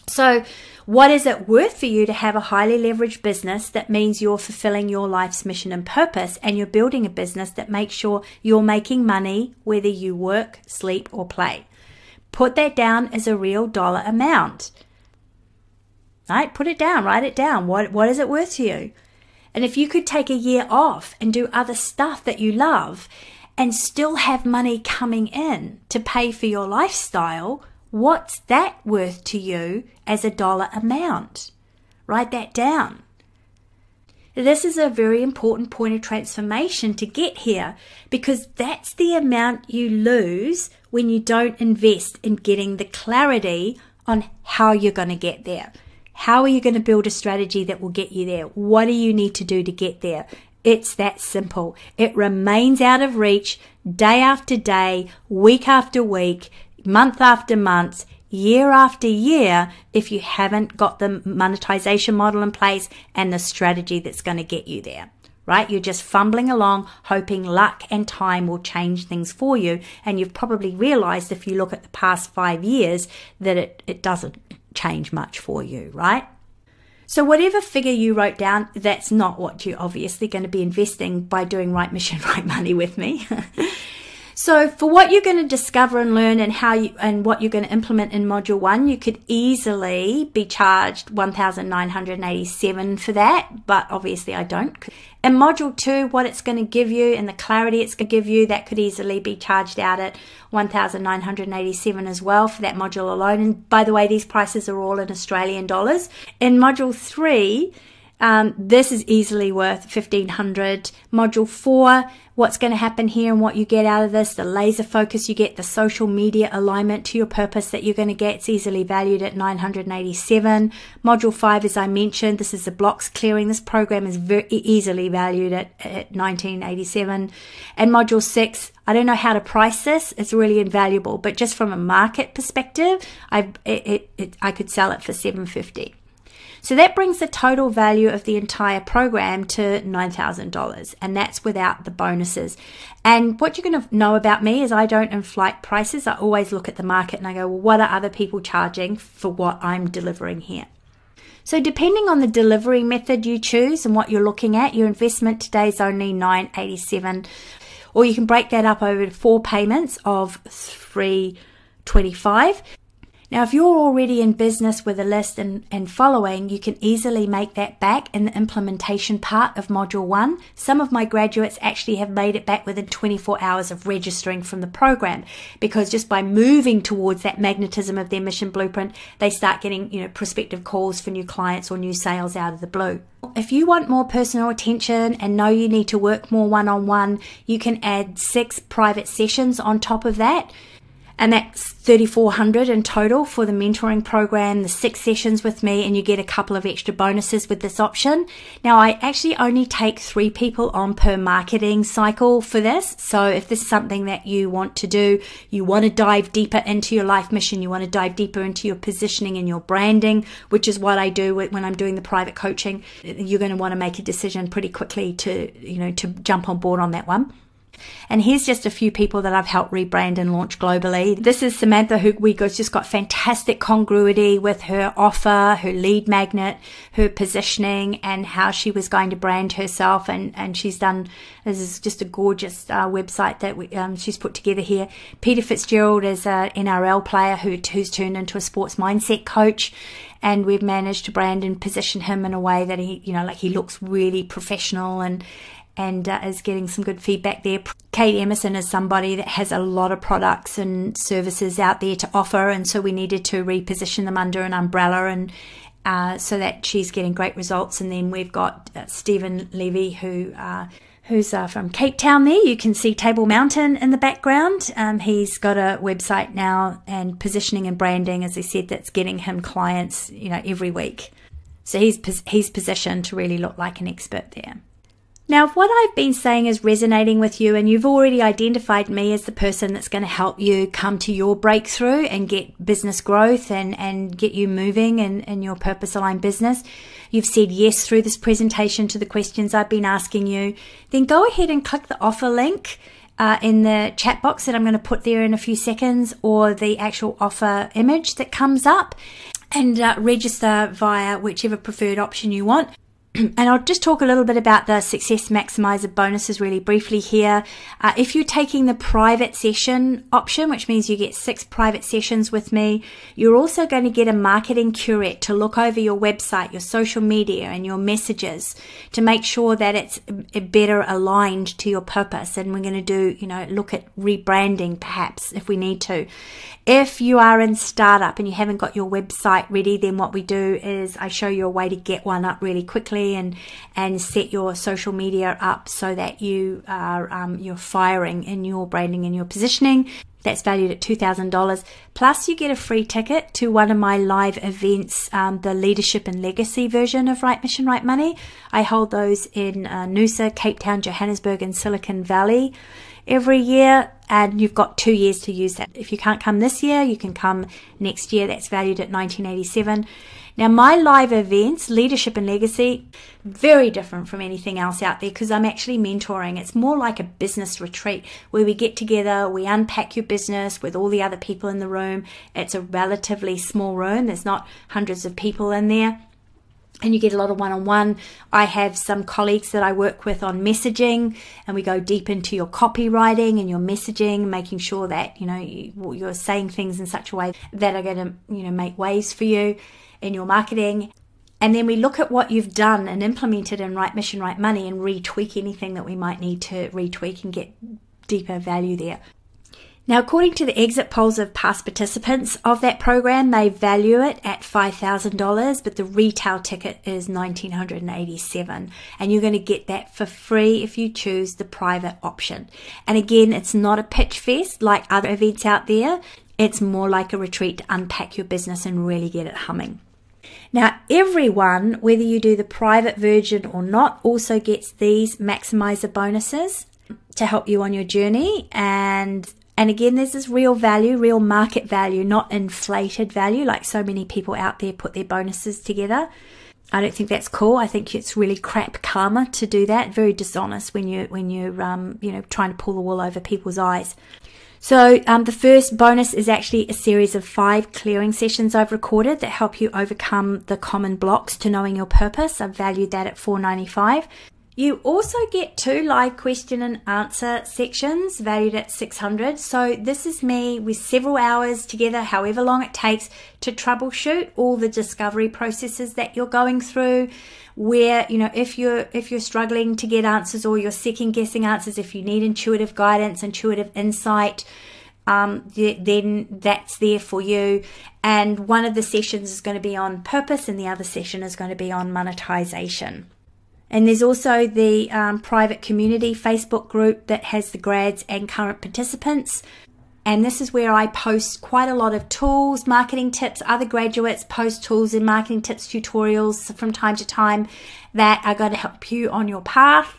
So what is it worth for you to have a highly leveraged business that means you're fulfilling your life's mission and purpose, and you're building a business that makes sure you're making money whether you work, sleep, or play? Put that down as a real dollar amount. Right? Put it down, write it down. What is it worth to you? And if you could take a year off and do other stuff that you love and still have money coming in to pay for your lifestyle, what's that worth to you as a dollar amount? Write that down. This is a very important point of transformation to get here, because that's the amount you lose when you don't invest in getting the clarity on how you're going to get there. How are you going to build a strategy that will get you there? What do you need to do to get there? It's that simple. It remains out of reach day after day, week after week, month after month, year after year, if you haven't got the monetization model in place and the strategy that's going to get you there, right? You're just fumbling along, hoping luck and time will change things for you. And you've probably realized, if you look at the past 5 years, that it doesn't change much for you, right? So whatever figure you wrote down, that's not what you're obviously going to be investing by doing Right Mission, Right Money with me. So for what you're going to discover and learn and what you're going to implement in Module 1, you could easily be charged $1,987 for that, but obviously I don't. In Module 2, what it's going to give you and the clarity it's going to give you, that could easily be charged out at $1,987 as well for that module alone. And by the way, these prices are all in Australian dollars. In Module 3, this is easily worth $1,500. Module 4, what's going to happen here and what you get out of this, the laser focus you get, the social media alignment to your purpose that you're going to get, it's easily valued at $987. Module 5, as I mentioned, this is the blocks clearing. This program is very easily valued at $1987. And Module 6, I don't know how to price this. It's really invaluable, but just from a market perspective, I could sell it for $750. So that brings the total value of the entire program to $9,000, and that's without the bonuses. And what you're going to know about me is I don't inflate prices. I always look at the market and I go, well, what are other people charging for what I'm delivering here? So depending on the delivery method you choose and what you're looking at, your investment today is only $987, or you can break that up over 4 payments of $325. Now, if you're already in business with a list and following, you can easily make that back in the implementation part of Module 1. Some of my graduates actually have made it back within 24 hours of registering from the program, because just by moving towards that magnetism of their mission blueprint, they start getting, prospective calls for new clients or new sales out of the blue. If you want more personal attention and know you need to work more one-on-one, you can add 6 private sessions on top of that. And that's $3,400 in total for the mentoring program, the 6 sessions with me, and you get a couple of extra bonuses with this option. Now, I actually only take 3 people on per marketing cycle for this. So if this is something that you want to do, you want to dive deeper into your life mission, you want to dive deeper into your positioning and your branding, which is what I do when I'm doing the private coaching, you're going to want to make a decision pretty quickly to jump on board on that one. And here's just a few people that I've helped rebrand and launch globally. This is Samantha, who just got fantastic congruity with her offer, her lead magnet, her positioning, and how she was going to brand herself. And she's done, this is just a gorgeous website that she's put together here. Peter Fitzgerald is an NRL player who's turned into a sports mindset coach. And we've managed to brand and position him in a way that he looks really professional and is getting some good feedback there. Kate Emerson is somebody that has a lot of products and services out there to offer, and so we needed to reposition them under an umbrella, and so that she's getting great results. And then we've got Stephen Levy, who's from Cape Town there. You can see Table Mountain in the background. He's got a website now, and positioning and branding, as I said, that's getting him clients, every week. So he's positioned to really look like an expert there. Now, if what I've been saying is resonating with you and you've already identified me as the person that's going to help you come to your breakthrough and get business growth and get you moving in your purpose-aligned business, you've said yes through this presentation to the questions I've been asking you, then go ahead and click the offer link in the chat box that I'm going to put there in a few seconds, or the actual offer image that comes up, and register via whichever preferred option you want. And I'll just talk a little bit about the Success Maximizer bonuses really briefly here. If you're taking the private session option, which means you get 6 private sessions with me, you're also going to get a marketing curate to look over your website, your social media, and your messages to make sure that it's better aligned to your purpose. And we're going to do, look at rebranding perhaps if we need to. If you are in startup and you haven't got your website ready, then what we do is I show you a way to get one up really quickly and set your social media up so that you are you're firing in your branding and your positioning. That's valued at $2,000. Plus, you get a free ticket to one of my live events, the Leadership and Legacy version of Right Mission, Right Money. I hold those in Noosa, Cape Town, Johannesburg, and Silicon Valley every year, and you've got 2 years to use that. If you can't come this year, you can come next year. That's valued at $19.87. Now, my live events, Leadership and Legacy, very different from anything else out there because I'm actually mentoring. It's more like a business retreat where we get together, we unpack your business with all the other people in the room. It's a relatively small room. There's not hundreds of people in there. And you get a lot of one-on-one. I have some colleagues that I work with on messaging, and we go deep into your copywriting and your messaging, making sure that you're saying things in such a way that are going to make waves for you in your marketing. And then we look at what you've done and implemented in Right Mission, Right Money, and retweak anything that we might need to retweak and get deeper value there. Now, according to the exit polls of past participants of that program, they value it at $5,000, but the retail ticket is $1,987. And you're going to get that for free if you choose the private option. And again, it's not a pitch fest like other events out there. It's more like a retreat to unpack your business and really get it humming. Now, everyone, whether you do the private version or not, also gets these maximizer bonuses to help you on your journey. And again, there's this real value, real market value, not inflated value like so many people out there put their bonuses together. I don't think that's cool. I think it's really crap karma to do that. Very dishonest when you're trying to pull the wool over people's eyes. So the first bonus is actually a series of 5 clearing sessions I've recorded that help you overcome the common blocks to knowing your purpose. I've valued that at $495. You also get 2 live question and answer sections valued at $600. So this is me with several hours together, however long it takes, to troubleshoot all the discovery processes that you're going through. Where, if you're struggling to get answers or you're second guessing answers, if you need intuitive guidance, intuitive insight, then that's there for you. And one of the sessions is going to be on purpose and the other session is going to be on monetization. And there's also the private community Facebook group that has the grads and current participants. And this is where I post quite a lot of tools, marketing tips. Other graduates post tools and marketing tips, tutorials from time to time that are going to help you on your path.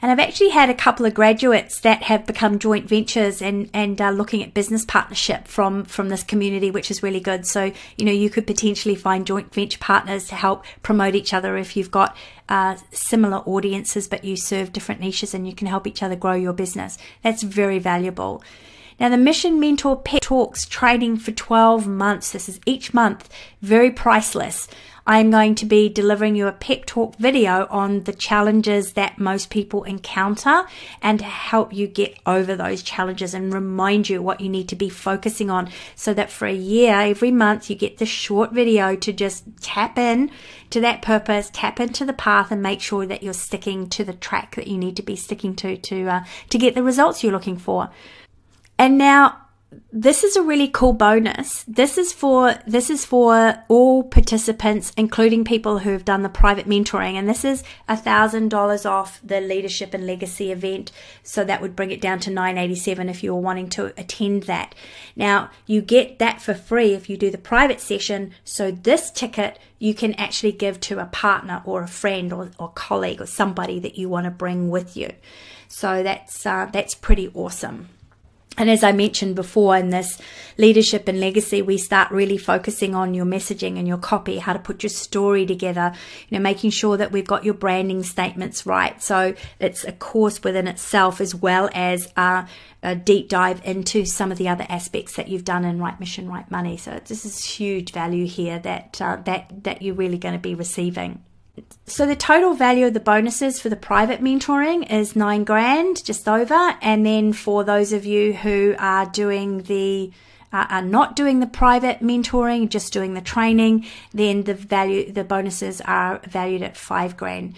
And I've actually had a couple of graduates that have become joint ventures and are looking at business partnership from this community, which is really good. So, you know, you could potentially find joint venture partners to help promote each other if you've got similar audiences, but you serve different niches and you can help each other grow your business. That's very valuable. Now, the Mission Mentor Pep Talks training for 12 months. This is each month, very priceless. I'm going to be delivering you a pep talk video on the challenges that most people encounter and to help you get over those challenges and remind you what you need to be focusing on, so that for a year, every month, you get this short video to just tap in to that purpose, tap into the path, and make sure that you're sticking to the track that you need to be sticking to get the results you're looking for. And now, this is a really cool bonus. This is for all participants, including people who have done the private mentoring. And this is $1,000 off the Leadership and Legacy event. So that would bring it down to $987 if you were wanting to attend that. Now, you get that for free if you do the private session. So this ticket you can actually give to a partner or a friend or colleague or somebody that you want to bring with you. So that's pretty awesome. And as I mentioned before, in this Leadership and Legacy, we start really focusing on your messaging and your copy, how to put your story together, you know, making sure that we've got your branding statements right. So it's a course within itself, as well as a deep dive into some of the other aspects that you've done in Right Mission, Right Money. So this is huge value here that you're really going to be receiving. So the total value of the bonuses for the private mentoring is $9,000, just over. And then for those of you who are not doing the private mentoring, just doing the training, then the bonuses are valued at $5,000.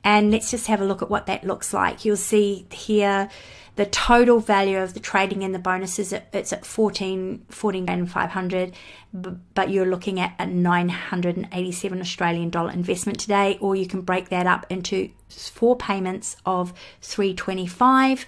And let's just have a look at what that looks like. You'll see here the total value of the trading and the bonuses, it's at $14,500, but you're looking at a $987 Australian dollar investment today, or you can break that up into 4 payments of $325.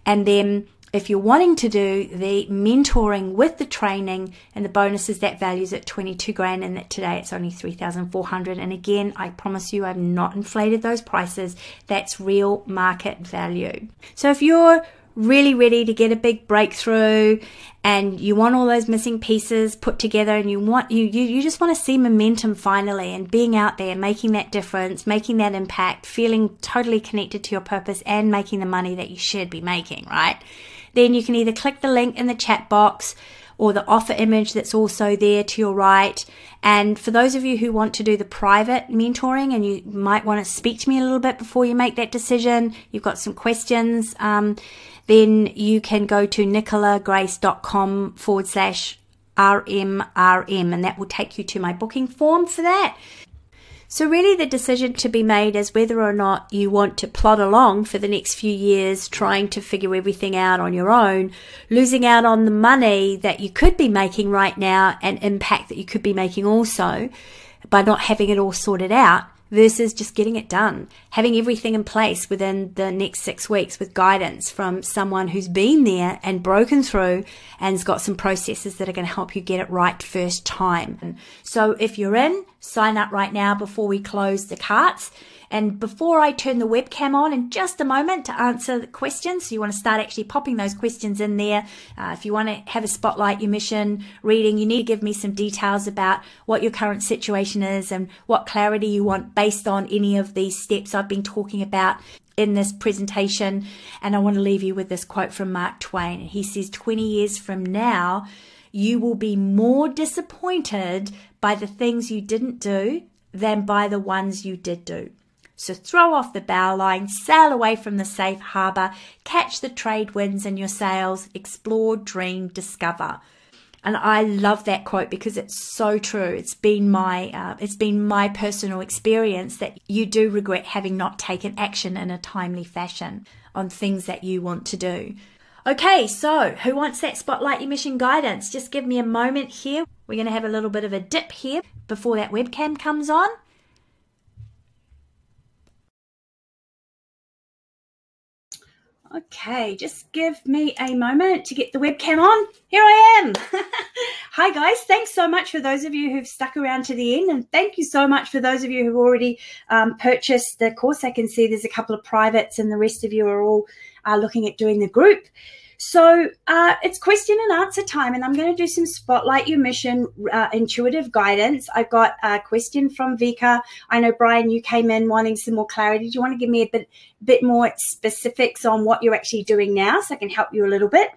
And then if you're wanting to do the mentoring with the training and the bonuses, that values at $22,000, and that today it's only $3,400. And again, I promise you, I've not inflated those prices. That's real market value. So if you're really ready to get a big breakthrough and you want all those missing pieces put together, and you just want to see momentum finally, and being out there, making that difference, making that impact, feeling totally connected to your purpose, and making the money that you should be making, right? Then you can either click the link in the chat box or the offer image that's also there to your right. And for those of you who want to do the private mentoring and you might want to speak to me a little bit before you make that decision, you've got some questions, then you can go to nicolagrace.com/RMRM, and that will take you to my booking form for that. So really the decision to be made is whether or not you want to plod along for the next few years trying to figure everything out on your own, losing out on the money that you could be making right now and impact that you could be making also by not having it all sorted out, versus just getting it done, having everything in place within the next 6 weeks with guidance from someone who's been there and broken through and's got some processes that are going to help you get it right first time. So if you're in, sign up right now before we close the carts. And before I turn the webcam on in just a moment to answer the questions, so you want to start actually popping those questions in there. If you want to have a Spotlight Your Mission reading, you need to give me some details about what your current situation is and what clarity you want based on any of these steps I've been talking about in this presentation. And I want to leave you with this quote from Mark Twain. He says, 20 years from now, you will be more disappointed by the things you didn't do than by the ones you did do. So throw off the bow line, sail away from the safe harbour, catch the trade winds in your sails, explore, dream, discover. And I love that quote because it's so true. It's been my personal experience that you do regret having not taken action in a timely fashion on things that you want to do. Okay, so who wants that Spotlight Your Mission guidance? Just give me a moment here. We're going to have a little bit of a dip here before that webcam comes on. Okay, just give me a moment to get the webcam on. Here I am. Hi guys, thanks so much for those of you who've stuck around to the end, and thank you so much for those of you who've already purchased the course. I can see there's a couple of privates and the rest of you are all looking at doing the group. So it's question and answer time, and I'm going to do some Spotlight Your Mission intuitive guidance. I've got a question from Vika. I know, Brian, you came in wanting some more clarity. Do you want to give me a bit more specifics on what you're actually doing now so I can help you a little bit?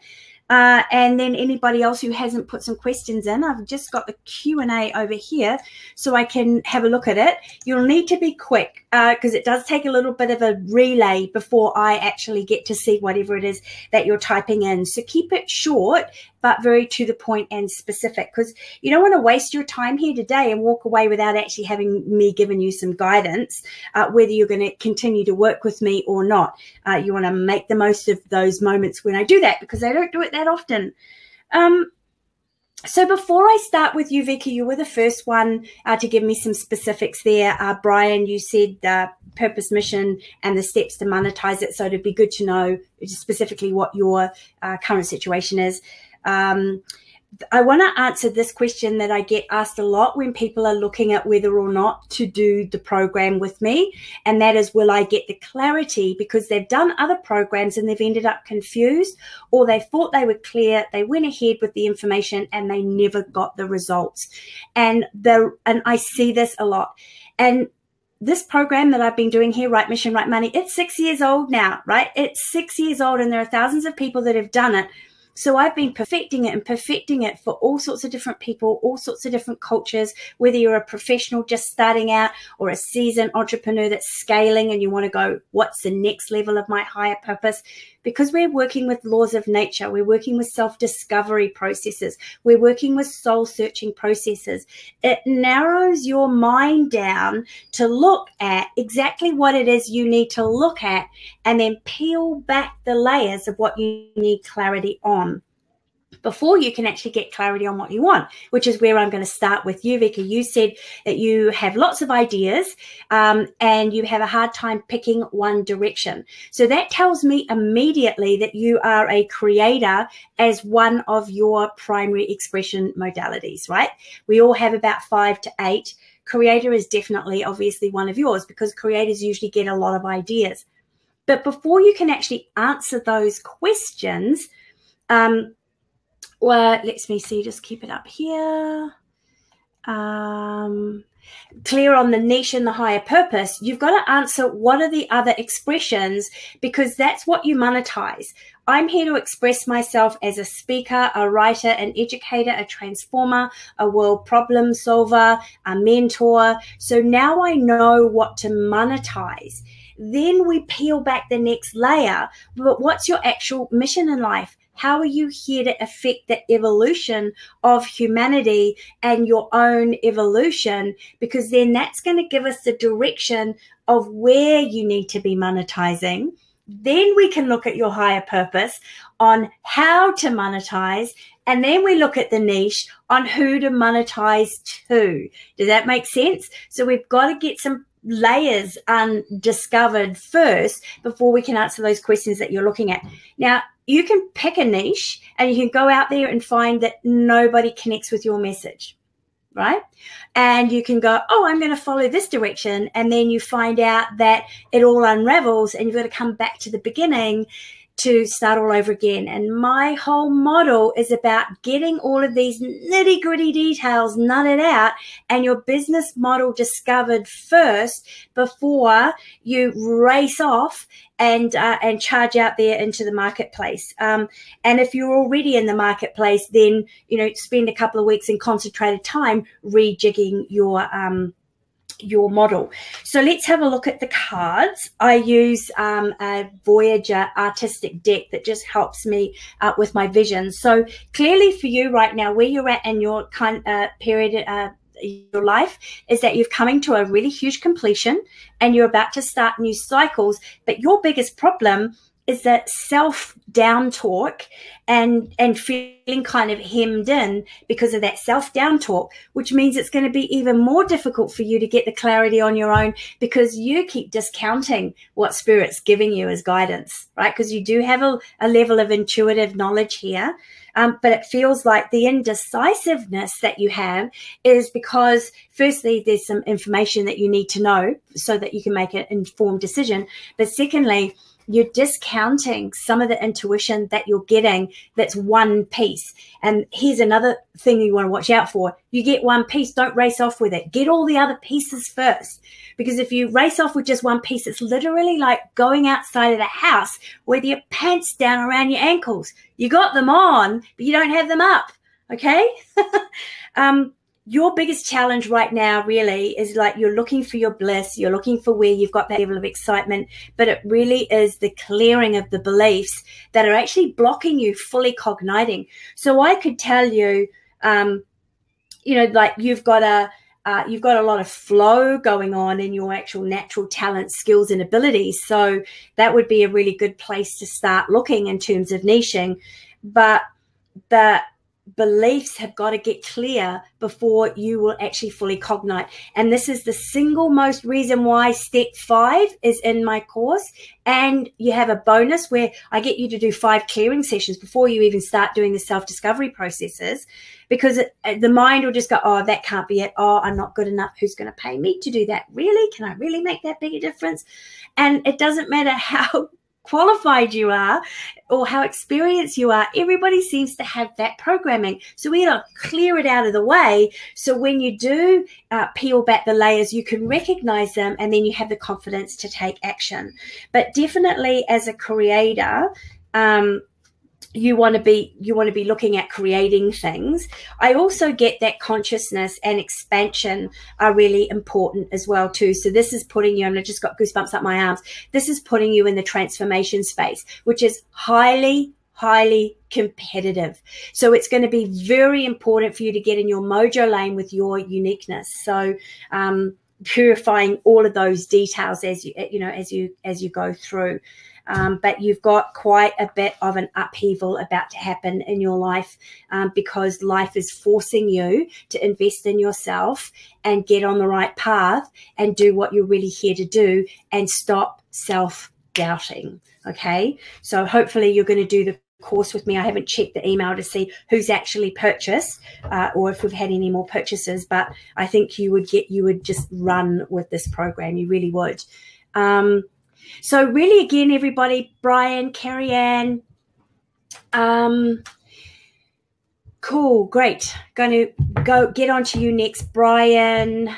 And then anybody else who hasn't put some questions in, I've just got the Q&A over here so I can have a look at it. You'll need to be quick because it does take a little bit of a relay before I actually get to see whatever it is that you're typing in. So keep it short, but very to the point and specific, because you don't want to waste your time here today and walk away without actually having me giving you some guidance, whether you're going to continue to work with me or not. You want to make the most of those moments when I do that, because I don't do it that often. So before I start with you, Vicky, you were the first one to give me some specifics there. Brian, you said purpose, mission, and the steps to monetize it. So it'd be good to know specifically what your current situation is. I want to answer this question that I get asked a lot when people are looking at whether or not to do the program with me. And that is, will I get the clarity? Because they've done other programs and they've ended up confused, or they thought they were clear. They went ahead with the information and they never got the results. And I see this a lot. And this program that I've been doing here, Right Mission, Right Money, it's 6 years old now, right? It's 6 years old, and there are thousands of people that have done it. So I've been perfecting it for all sorts of different people, all sorts of different cultures, whether you're a professional just starting out or a seasoned entrepreneur that's scaling and you want to go, what's the next level of my higher purpose? Because we're working with laws of nature, we're working with self-discovery processes, we're working with soul-searching processes. It narrows your mind down to look at exactly what it is you need to look at, and then peel back the layers of what you need clarity on before you can actually get clarity on what you want, which is where I'm going to start with you, Vika. You said that you have lots of ideas and you have a hard time picking one direction. So that tells me immediately that you are a creator as one of your primary expression modalities, right? We all have about 5 to 8. Creator is definitely, obviously, one of yours, because creators usually get a lot of ideas. But before you can actually answer those questions, well, let me see, just keep it up here. Clear on the niche and the higher purpose, you've got to answer what are the other expressions, because that's what you monetize. I'm here to express myself as a speaker, a writer, an educator, a transformer, a world problem solver, a mentor. So now I know what to monetize. Then we peel back the next layer. But what's your actual mission in life? How are you here to affect the evolution of humanity and your own evolution? Because then that's going to give us the direction of where you need to be monetizing. Then we can look at your higher purpose on how to monetize. And then we look at the niche on who to monetize to. Does that make sense? So we've got to get some layers undiscovered first before we can answer those questions that you're looking at. Now, you can pick a niche and you can go out there and find that nobody connects with your message, right? And you can go, oh, I'm going to follow this direction. And then you find out that it all unravels and you've got to come back to the beginning to start all over again. And my whole model is about getting all of these nitty gritty details nutted out and your business model discovered first before you race off and charge out there into the marketplace. And if you're already in the marketplace, then, spend a couple of weeks in concentrated time rejigging your model. So let's have a look at the cards. I use a Voyager artistic deck that just helps me with my vision. So clearly for you right now, where you're at in your period your life is that you're coming to a really huge completion and you're about to start new cycles. But your biggest problem is that self-down talk and feeling kind of hemmed in because of that self-down talk, which means it's going to be even more difficult for you to get the clarity on your own because you keep discounting what Spirit's giving you as guidance, right? Because you do have a level of intuitive knowledge here. But it feels like the indecisiveness that you have is because, firstly, there's some information that you need to know so that you can make an informed decision. But secondly, you're discounting some of the intuition that you're getting that's one piece. And here's another thing you want to watch out for. You get one piece, don't race off with it. Get all the other pieces first. Because if you race off with just one piece, it's literally like going outside of the house with your pants down around your ankles. You got them on, but you don't have them up. Okay? Your biggest challenge right now really is like you're looking for your bliss. You're looking for where you've got that level of excitement, but it really is the clearing of the beliefs that are actually blocking you fully cogniting. So I could tell you, like you've got a lot of flow going on in your actual natural talent, skills, and abilities. So that would be a really good place to start looking in terms of niching. But the beliefs have got to get clear before you will actually fully cognite. And this is the single most reason why step 5 is in my course. And you have a bonus where I get you to do 5 clearing sessions before you even start doing the self-discovery processes, because the mind will just go, oh, that can't be it. Oh, I'm not good enough. Who's going to pay me to do that? Really? Can I really make that big a difference? And it doesn't matter how qualified you are or how experienced you are, everybody seems to have that programming. So we got to clear it out of the way. So when you do peel back the layers, you can recognize them and then you have the confidence to take action. But definitely as a creator, you want to be looking at creating things. I also get that consciousness and expansion are really important as well too. So this is putting you, and I just got goosebumps up my arms. This is putting you in the transformation space, which is highly competitive. So it's going to be very important for you to get in your mojo lane with your uniqueness. So purifying all of those details as you go through. But you've got quite a bit of an upheaval about to happen in your life because life is forcing you to invest in yourself and get on the right path and do what you're really here to do and stop self-doubting. Okay, so hopefully you're going to do the course with me. I haven't checked the email to see who's actually purchased or if we've had any more purchases, but I think you would just run with this program. You really would. So really, again, everybody, Brian, Carrie Ann, cool, great. Going to go get on to you next, Brian.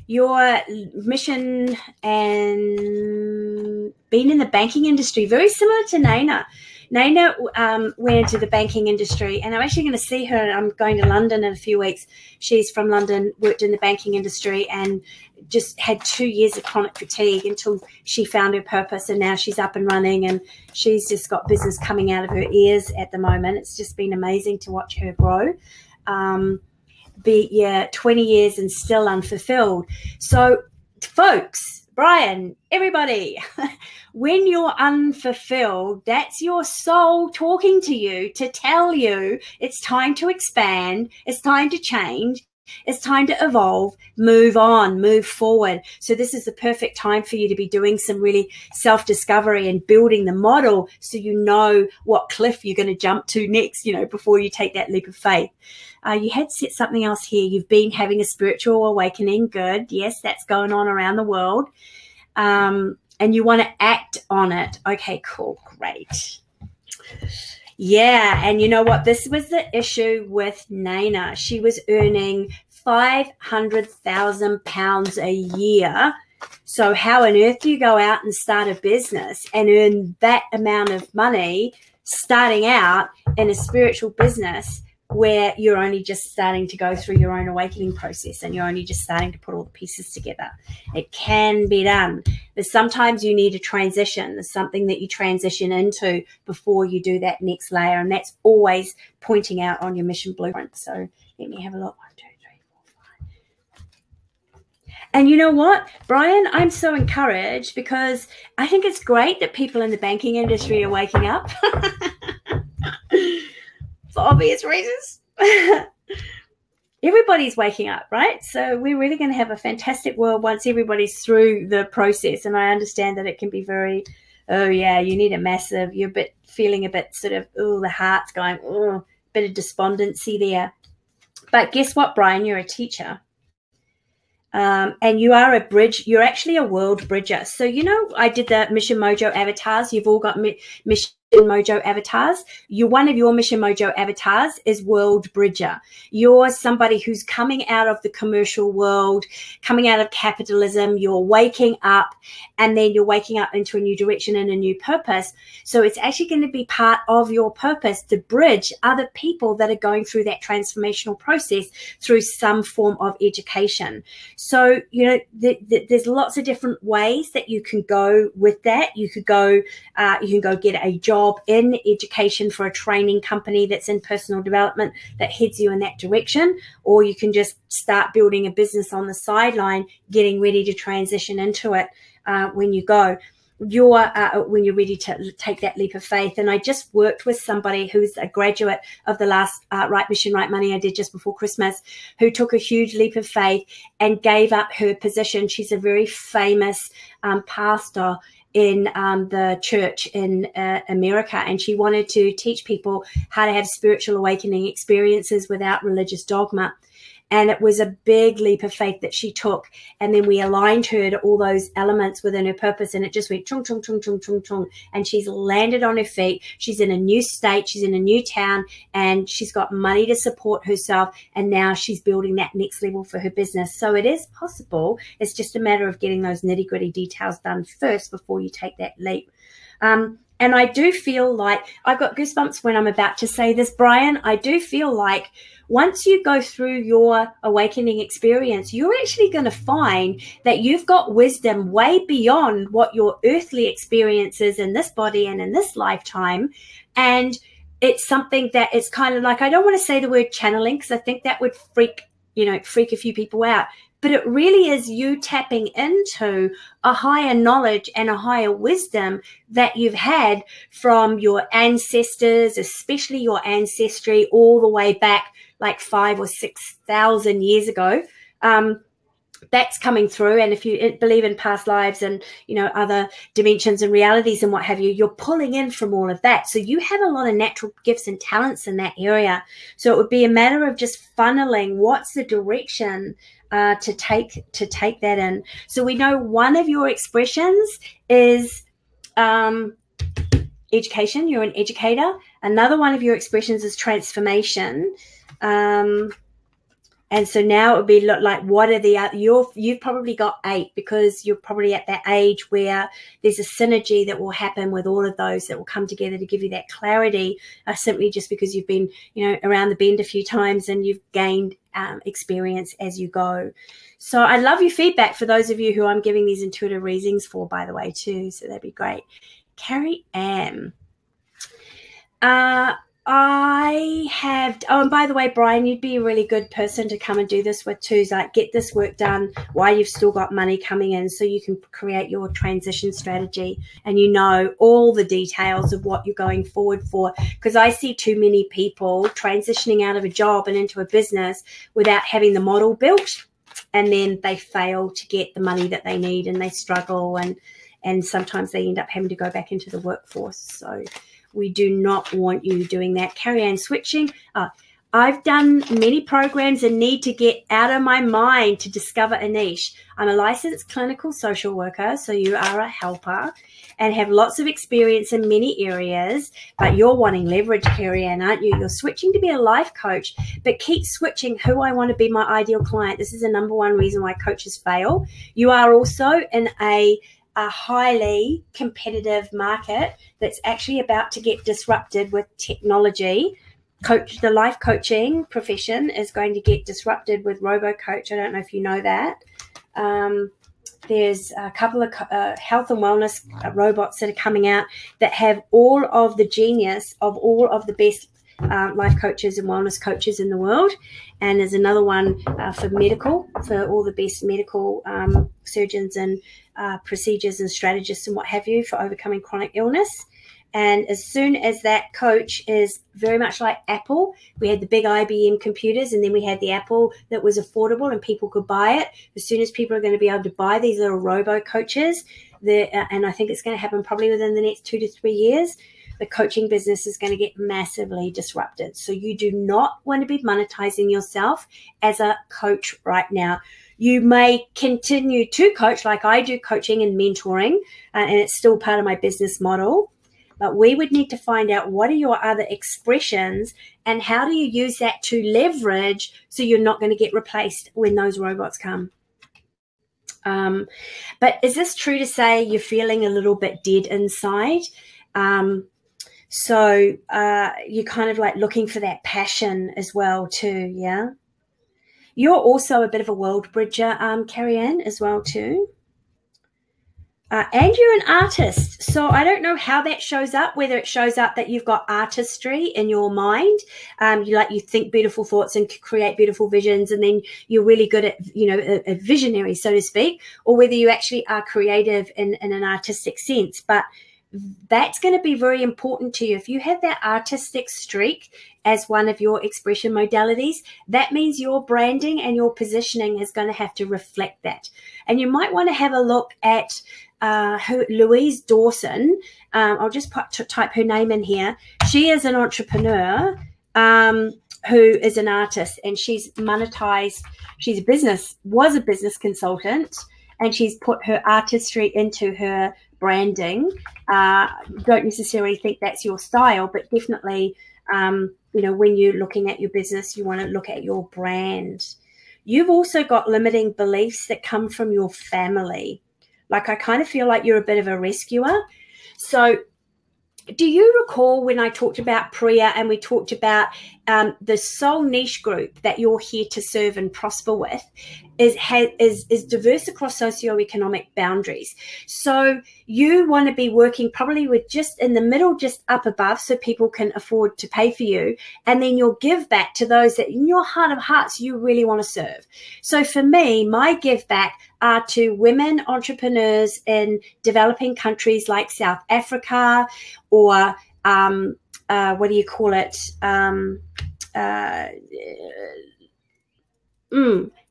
Your mission and being in the banking industry, very similar to Naina. Naina went into the banking industry, and I'm actually going to see her. I'm going to London in a few weeks. She's from London, worked in the banking industry, and just had 2 years of chronic fatigue until she found her purpose, and now she's up and running, and she's just got business coming out of her ears at the moment. It's just been amazing to watch her grow. 20 years and still unfulfilled. So, folks, Brian, everybody, when you're unfulfilled, that's your soul talking to you to tell you it's time to expand, it's time to change, it's time to evolve, move on, move forward. So this is the perfect time for you to be doing some really self-discovery and building the model so you know what cliff you're going to jump to next, before you take that leap of faith. You had said something else here. You've been having a spiritual awakening. Good. Yes, that's going on around the world. And you want to act on it. Okay, cool. Great. Yeah, and you know what? This was the issue with Naina. She was earning £500,000 a year. So how on earth do you go out and start a business and earn that amount of money starting out in a spiritual business where you're only just starting to go through your own awakening process and you're only just starting to put all the pieces together? It can be done. But sometimes you need a transition. There's something that you transition into before you do that next layer, and that's always pointing out on your mission blueprint. So let me have a look. 1, 2, 3, 4, 5. And you know what, Brian, I'm so encouraged because I think it's great that people in the banking industry are waking up for obvious reasons. Everybody's waking up, right? So we're really going to have a fantastic world once everybody's through the process. And I understand that it can be very, oh yeah, you need a massive, you're feeling a bit sort of, oh, the heart's going, oh, bit of despondency there. But guess what, Brian? You're a teacher. And you are a bridge. You're actually a world bridger. So, you know, I did the Mission Mojo avatars. You've all got Mission Mojo avatars. One of your Mission Mojo avatars is world bridger. You're somebody who's coming out of the commercial world, coming out of capitalism. You're waking up, and then you're waking up into a new direction and a new purpose. So it's actually going to be part of your purpose to bridge other people that are going through that transformational process through some form of education. So, you know, there's lots of different ways that you can go with that. You can go get a job in education for a training company that's in personal development that heads you in that direction, or you can just start building a business on the sideline, getting ready to transition into it when you go. When you're ready to take that leap of faith. And I just worked with somebody who's a graduate of the last Right Mission, Right Money I did just before Christmas, who took a huge leap of faith and gave up her position. She's a very famous pastor in the church in America, and she wanted to teach people how to have spiritual awakening experiences without religious dogma. And it was a big leap of faith that she took. And then we aligned her to all those elements within her purpose. And it just went chung, chung, chung, chung, chung, chung. And she's landed on her feet. She's in a new state. She's in a new town. And she's got money to support herself. And now she's building that next level for her business. So it is possible. It's just a matter of getting those nitty gritty details done first before you take that leap. And I do feel like I've got goosebumps when I'm about to say this, Brian. I do feel like once you go through your awakening experience, you're actually going to find that you've got wisdom way beyond what your earthly experience is in this body and in this lifetime. And it's something that it's kind of like, I don't want to say the word channeling because I think that would freak a few people out. But it really is you tapping into a higher knowledge and a higher wisdom that you've had from your ancestors, especially your ancestry all the way back like 5,000 or 6,000 years ago. That's coming through. And if you believe in past lives and, you know, other dimensions and realities and what have you, you're pulling in from all of that. So you have a lot of natural gifts and talents in that area. So it would be a matter of just funneling what's the direction to take that in. So we know one of your expressions is education. You're an educator. Another one of your expressions is transformation. And so now it would be like, what are the other? You've probably got 8 because you're probably at that age where there's a synergy that will happen with all of those that will come together to give you that clarity, simply just because you've been, you know, around the bend a few times and you've gained experience as you go. So I love your feedback for those of you who I'm giving these intuitive readings for, by the way, too. So that'd be great. Carrie Ann. I have, and by the way, Brian, you'd be a really good person to come and do this with too. Like, get this work done while you've still got money coming in so you can create your transition strategy and you know all the details of what you're going forward for. Because I see too many people transitioning out of a job and into a business without having the model built, and then they fail to get the money that they need and they struggle, and sometimes they end up having to go back into the workforce. So we do not want you doing that. Carrie Ann, switching. I've done many programs and need to get out of my mind to discover a niche. I'm a licensed clinical social worker, so you are a helper and have lots of experience in many areas, but you're wanting leverage, Carrie Ann, aren't you? You're switching to be a life coach, but keep switching who I want to be my ideal client. This is the number one reason why coaches fail. You are also in a highly competitive market that's actually about to get disrupted with technology. The life coaching profession is going to get disrupted with robo-coach. I don't know if you know that. There's a couple of health and wellness robots that are coming out that have all of the genius of all of the best life coaches and wellness coaches in the world. And there's another one for medical, for all the best medical surgeons and procedures and strategists and what have you for overcoming chronic illness. And as soon as that coach is very much like Apple, we had the big IBM computers, and then we had the Apple that was affordable and people could buy it. As soon as people are going to be able to buy these little robo coaches, and I think it's going to happen probably within the next 2 to 3 years, the coaching business is going to get massively disrupted. So you do not want to be monetizing yourself as a coach right now. You may continue to coach, like I do coaching and mentoring, and it's still part of my business model. But we would need to find out what are your other expressions and how do you use that to leverage so you're not going to get replaced when those robots come. But is this true to say you're feeling a little bit dead inside? So you're kind of like looking for that passion as well too, yeah? You're also a bit of a world bridger, Carrie-Anne, as well too. And you're an artist. So I don't know how that shows up, whether it shows up that you've got artistry in your mind. You think beautiful thoughts and create beautiful visions, and then you're really good at, a visionary, so to speak, or whether you actually are creative in an artistic sense. But that's going to be very important to you. If you have that artistic streak as one of your expression modalities, that means your branding and your positioning is going to have to reflect that. And you might want to have a look at Louise Dawson. I'll just type her name in here. She is an entrepreneur who is an artist, and she's monetized. She was a business consultant, and she's put her artistry into her branding. Don't necessarily think that's your style, but definitely, when you're looking at your business, you want to look at your brand. You've also got limiting beliefs that come from your family. Like, I kind of feel like you're a bit of a rescuer. So do you recall when I talked about Priya and we talked about the soul niche group that you're here to serve and prosper with is diverse across socioeconomic boundaries. So you want to be working probably with just in the middle, just up above, so people can afford to pay for you. And then you'll give back to those that in your heart of hearts you really want to serve. So for me, my give back are to women entrepreneurs in developing countries like South Africa or what do you call it?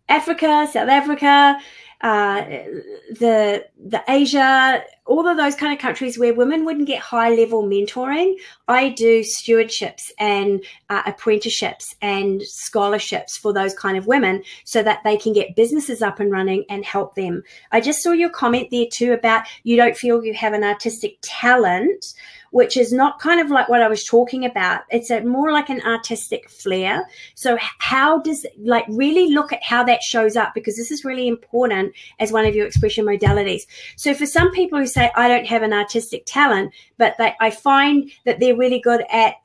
Africa, South Africa, the Asia, all of those kind of countries where women wouldn't get high level mentoring. I do stewardships and apprenticeships and scholarships for those kind of women so that they can get businesses up and running and help them. I just saw your comment there too about you don't feel you have an artistic talent, which is not kind of like what I was talking about. It's more like an artistic flair. So how does, really look at how that shows up, because this is really important as one of your expression modalities. So for some people who say, I don't have an artistic talent, but I find that they're really good at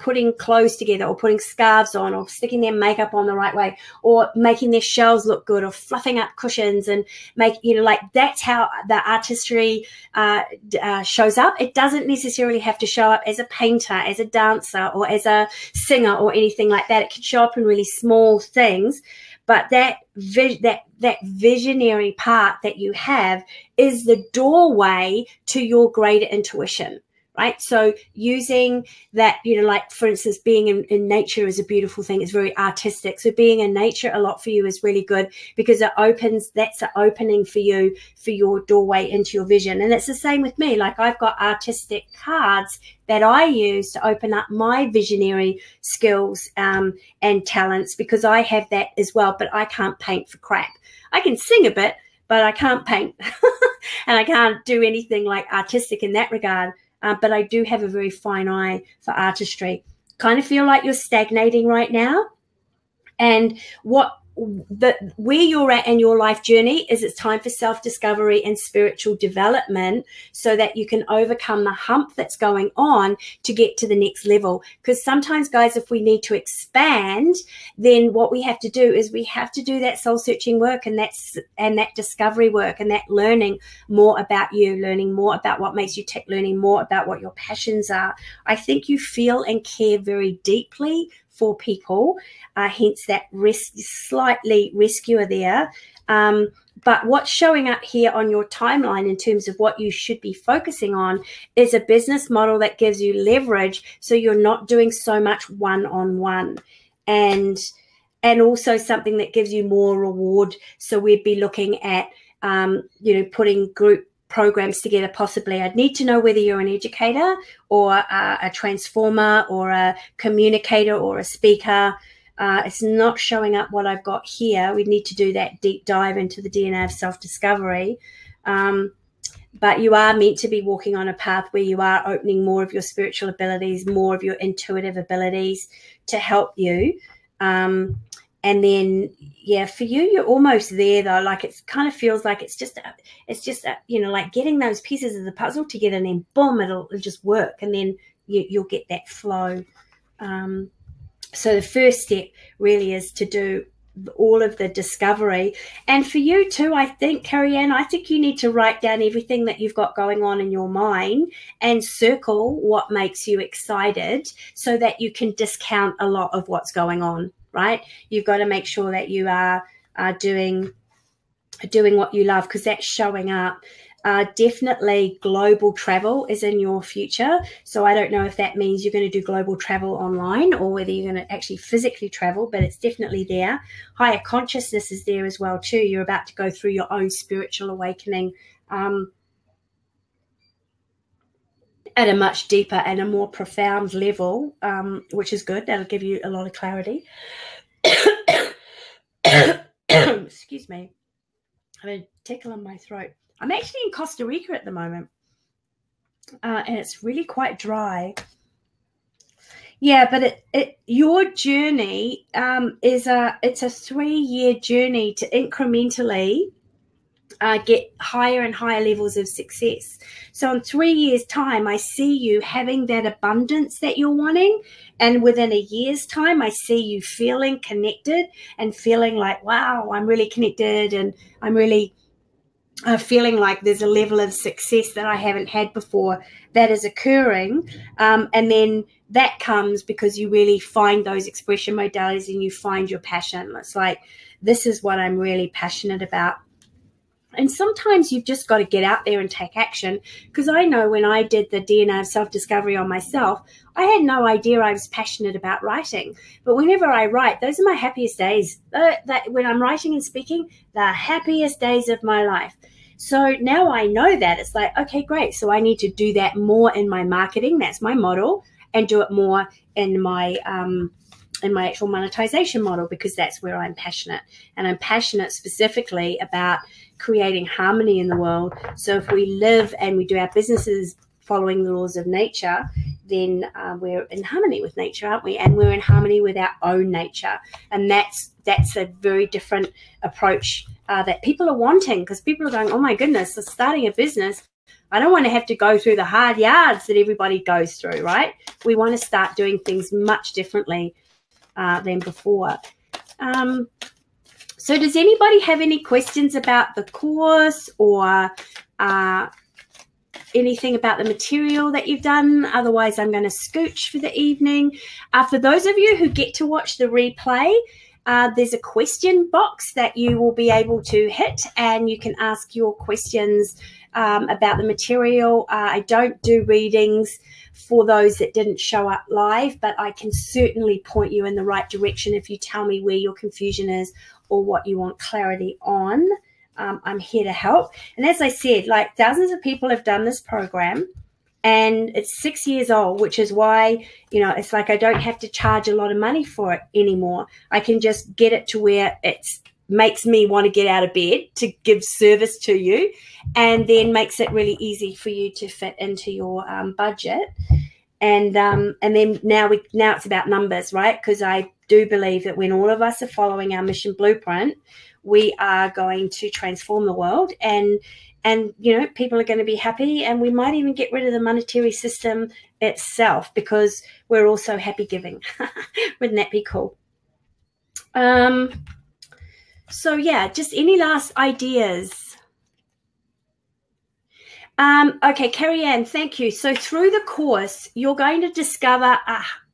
putting clothes together or putting scarves on or sticking their makeup on the right way or making their shells look good or fluffing up cushions and that's how the artistry shows up. It doesn't necessarily have to show up as a painter, as a dancer, or as a singer or anything like that. It can show up in really small things. But that visionary part that you have is the doorway to your greater intuition. Right? So using that, for instance, being in nature is a beautiful thing. It's very artistic. So being in nature a lot for you is really good because that's an opening for you, for your doorway into your vision. And it's the same with me. Like, I've got artistic cards that I use to open up my visionary skills and talents, because I have that as well, but I can't paint for crap. I can sing a bit, but I can't paint and I can't do anything like artistic in that regard. But I do have a very fine eye for artistry. Kind of feel like you're stagnating right now. And what where you're at in your life journey is it's time for self-discovery and spiritual development so that you can overcome the hump that's going on to get to the next level. Because sometimes, guys, if we need to expand, then what we have to do is we have to do that soul-searching work and that discovery work and that learning more about you, learning more about what makes you tick, learning more about what your passions are. I think you feel and care very deeply for people, hence that slightly rescuer there. But what's showing up here on your timeline in terms of what you should be focusing on is a business model that gives you leverage so you're not doing so much one-on-one, and also something that gives you more reward. So we'd be looking at, putting group programs together. Possibly I'd need to know whether you're an educator or a transformer or a communicator or a speaker. It's not showing up what I've got here. We need to do that deep dive into the DNA of self-discovery. But you are meant to be walking on a path where you are opening more of your spiritual abilities, more of your intuitive abilities to help you. And then, yeah, for you, you're almost there though. Like it kind of feels like it's just like getting those pieces of the puzzle together, and then boom, it'll just work, and then you'll get that flow. So the first step really is to do all of the discovery. And for you too, I think, Carrie-Anne, I think you need to write down everything that you've got going on in your mind and circle what makes you excited so that you can discount a lot of what's going on, right? You've got to make sure that you are doing what you love, because that's showing up. Definitely global travel is in your future. So I don't know if that means you're going to do global travel online or whether you're going to actually physically travel, but it's definitely there. Higher consciousness is there as well too. You're about to go through your own spiritual awakening at a much deeper and a more profound level, which is good. That'll give you a lot of clarity. Excuse me. I have a tickle in my throat. I'm actually in Costa Rica at the moment, and it's really quite dry. Yeah, but your journey it's a 3-year journey to incrementally get higher and higher levels of success. So in 3 years' time, I see you having that abundance that you're wanting. And within a year's time, I see you feeling connected and feeling like, wow, I'm really connected, and I'm really feeling like there's a level of success that I haven't had before that is occurring. And then that comes because you really find those expression modalities and you find your passion. It's like, this is what I'm really passionate about. And sometimes you've just got to get out there and take action, because I know when I did the DNA of self-discovery on myself, I had no idea I was passionate about writing. But whenever I write, those are my happiest days. When I'm writing and speaking, the happiest days of my life. So now I know that. It's like, okay, great. So I need to do that more in my marketing. That's my model. And do it more in my actual monetization model, because that's where I'm passionate. And I'm passionate specifically about creating harmony in the world. So if we live and we do our businesses following the laws of nature, then we're in harmony with nature, aren't we? And we're in harmony with our own nature. And that's a very different approach that people are wanting, because people are going, oh my goodness, so starting a business, I don't want to have to go through the hard yards that everybody goes through, right? We want to start doing things much differently than before. So does anybody have any questions about the course or anything about the material that you've done? Otherwise, I'm going to scooch for the evening. For those of you who get to watch the replay, there's a question box that you will be able to hit, and you can ask your questions about the material. I don't do readings for those that didn't show up live, but I can certainly point you in the right direction if you tell me where your confusion is or what you want clarity on. I'm here to help. And as I said, like, thousands of people have done this program, and it's 6 years old, which is why, you know, it's like I don't have to charge a lot of money for it anymore. I can just get it to where it's makes me want to get out of bed to give service to you, and then makes it really easy for you to fit into your budget. And then now it's about numbers, right? Because I do believe that when all of us are following our mission blueprint, we are going to transform the world, and people are going to be happy, and we might even get rid of the monetary system itself because we're also happy giving. Wouldn't that be cool? So yeah, just any last ideas? Okay, Carrie Ann, thank you. So through the course, you're going to discover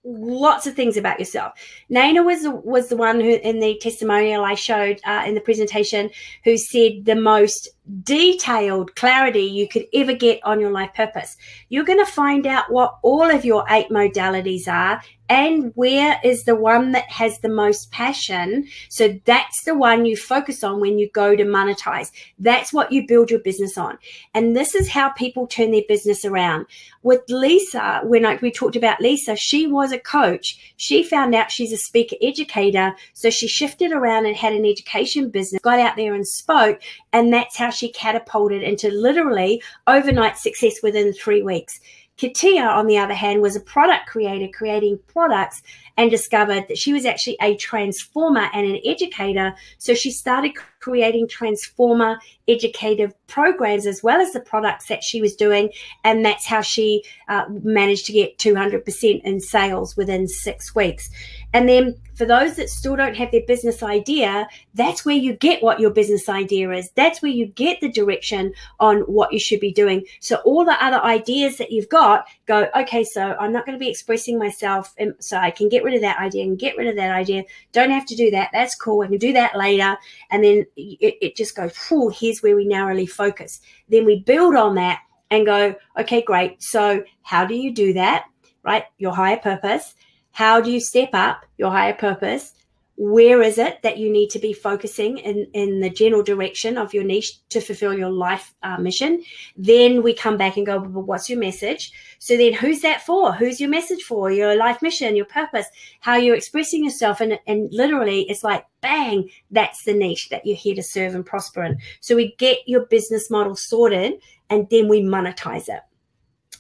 lots of things about yourself. Naina was the one who, in the testimonial I showed in the presentation, who said the most detailed clarity you could ever get on your life purpose. You're going to find out what all of your 8 modalities are and where is the one that has the most passion. So that's the one you focus on when you go to monetize. That's what you build your business on. And this is how people turn their business around. With Lisa, when we talked about Lisa, she was a coach. She found out she's a speaker educator. So she shifted around and had an education business, got out there and spoke. And that's how she catapulted into literally overnight success within 3 weeks. Katia, on the other hand, was a product creator creating products and discovered that she was actually a transformer and an educator. So she started creating transformer educative programs as well as the products that she was doing. And that's how she managed to get 200% in sales within 6 weeks. And then for those that still don't have their business idea, that's where you get what your business idea is. That's where you get the direction on what you should be doing. So all the other ideas that you've got, go, okay, so I'm not going to be expressing myself, so I can get rid of that idea and get rid of that idea. Don't have to do that. That's cool. I can do that later. And then it just goes, here's where we narrowly focus. Then we build on that and go, okay, great. So how do you do that, right? Your higher purpose. How do you step up your higher purpose? Where is it that you need to be focusing in the general direction of your niche to fulfill your life mission? Then we come back and go, well, what's your message? So then who's that for? Who's your message for? Your life mission, your purpose, how you're expressing yourself. And literally it's like, bang, that's the niche that you're here to serve and prosper in. So we get your business model sorted and then we monetize it.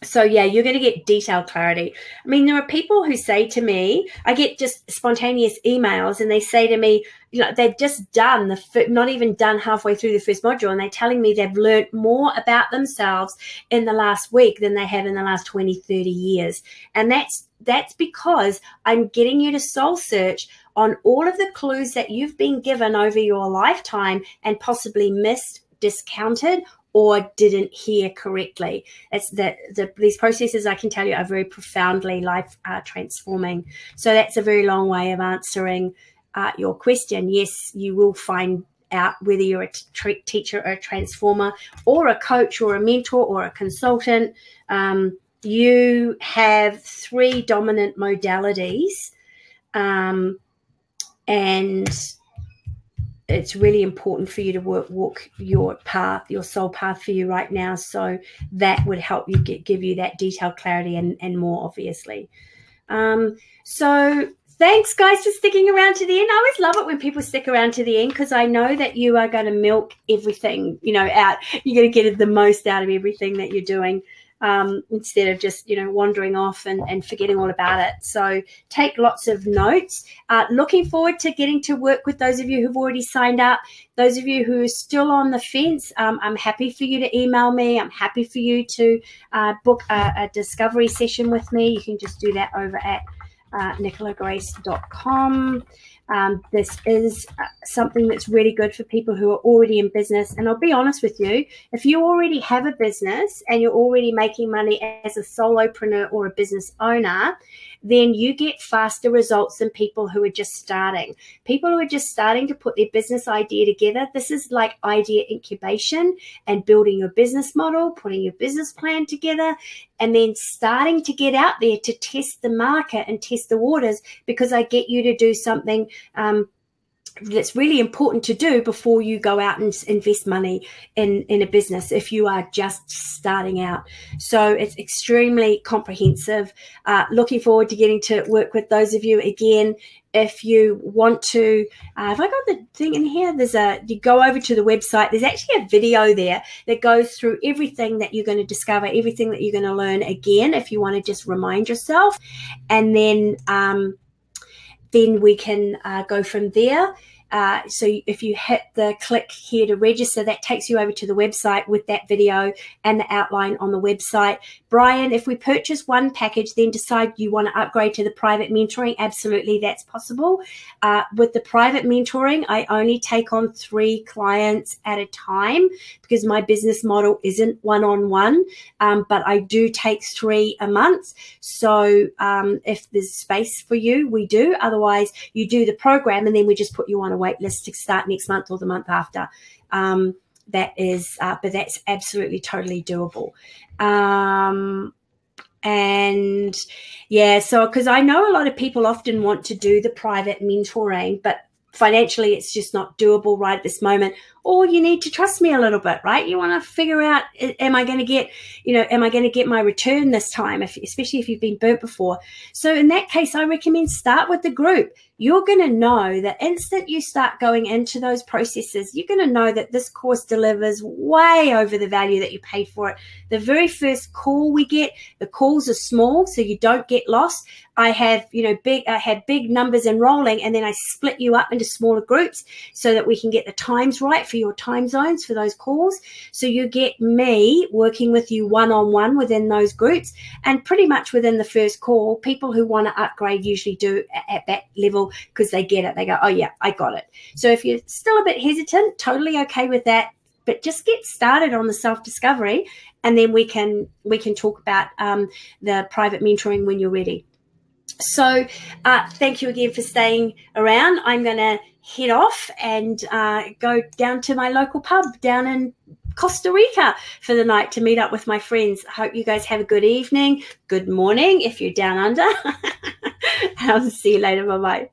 So yeah, you're going to get detailed clarity. I mean, there are people who say to me, I get just spontaneous emails and they say to me, they've just done not even done halfway through the first module, and they're telling me they've learned more about themselves in the last week than they have in the last 20, 30 years. And that's because I'm getting you to soul search on all of the clues that you've been given over your lifetime and possibly missed, discounted, or didn't hear correctly. It's these processes, I can tell you, are very profoundly life transforming. So that's a very long way of answering your question. Yes, you will find out whether you're a teacher or a transformer or a coach or a mentor or a consultant. You have 3 dominant modalities, and it's really important for you to walk your path, your soul path for you right now. So that would help you give you that detailed clarity and more, obviously. So thanks, guys, for sticking around to the end. I always love it when people stick around to the end because I know that you are going to milk everything, out. You're going to get the most out of everything that you're doing. Instead of just, wandering off and forgetting all about it. So take lots of notes. Looking forward to getting to work with those of you who've already signed up. Those of you who are still on the fence, I'm happy for you to email me. I'm happy for you to book a discovery session with me. You can just do that over at nicolagrace.com. This is something that's really good for people who are already in business. And I'll be honest with you, if you already have a business and you're already making money as a solopreneur or a business owner, then you get faster results than people who are just starting. People who are just starting to put their business idea together, this is like idea incubation and building your business model, putting your business plan together, and then starting to get out there to test the market and test the waters, because I get you to do something that's really important to do before you go out and invest money in a business if you are just starting out. So it's extremely comprehensive. Looking forward to getting to work with those of you again. if you want to, have I got the thing in here? You go over to the website. There's actually a video there that goes through everything that you're going to discover, everything that you're going to learn again, if you want to just remind yourself. And then we can go from there. So if you hit the click here to register, that takes you over to the website with that video and the outline on the website. Brian, if we purchase one package, then decide you want to upgrade to the private mentoring, absolutely, that's possible. With the private mentoring, I only take on 3 clients at a time because my business model isn't one-on-one, but I do take 3 a month. So if there's space for you, we do. Otherwise, you do the program and then we just put you on a wait list to start next month or the month after. But that's absolutely totally doable. And yeah, so because I know a lot of people often want to do the private mentoring, but financially it's just not doable right at this moment. Or you need to trust me a little bit, right? You want to figure out, am I going to get my return this time, especially if you've been burnt before. So in that case, I recommend start with the group. You're going to know that instant you start going into those processes, you're going to know that this course delivers way over the value that you paid for it. The very first call we get, the calls are small, so you don't get lost. I have, big numbers enrolling, and then I split you up into smaller groups so that we can get the times right for your time zones for those calls. So you get me working with you one-on-one within those groups, and pretty much within the first call, people who want to upgrade usually do at that level because they get it. They go, oh yeah, I got it. So if you're still a bit hesitant, totally okay with that, but just get started on the self-discovery, and then we can talk about the private mentoring when you're ready. So thank you again for staying around. I'm going to head off and go down to my local pub down in Costa Rica for the night to meet up with my friends. I hope you guys have a good evening, good morning if you're down under. I'll see you later. Bye-bye.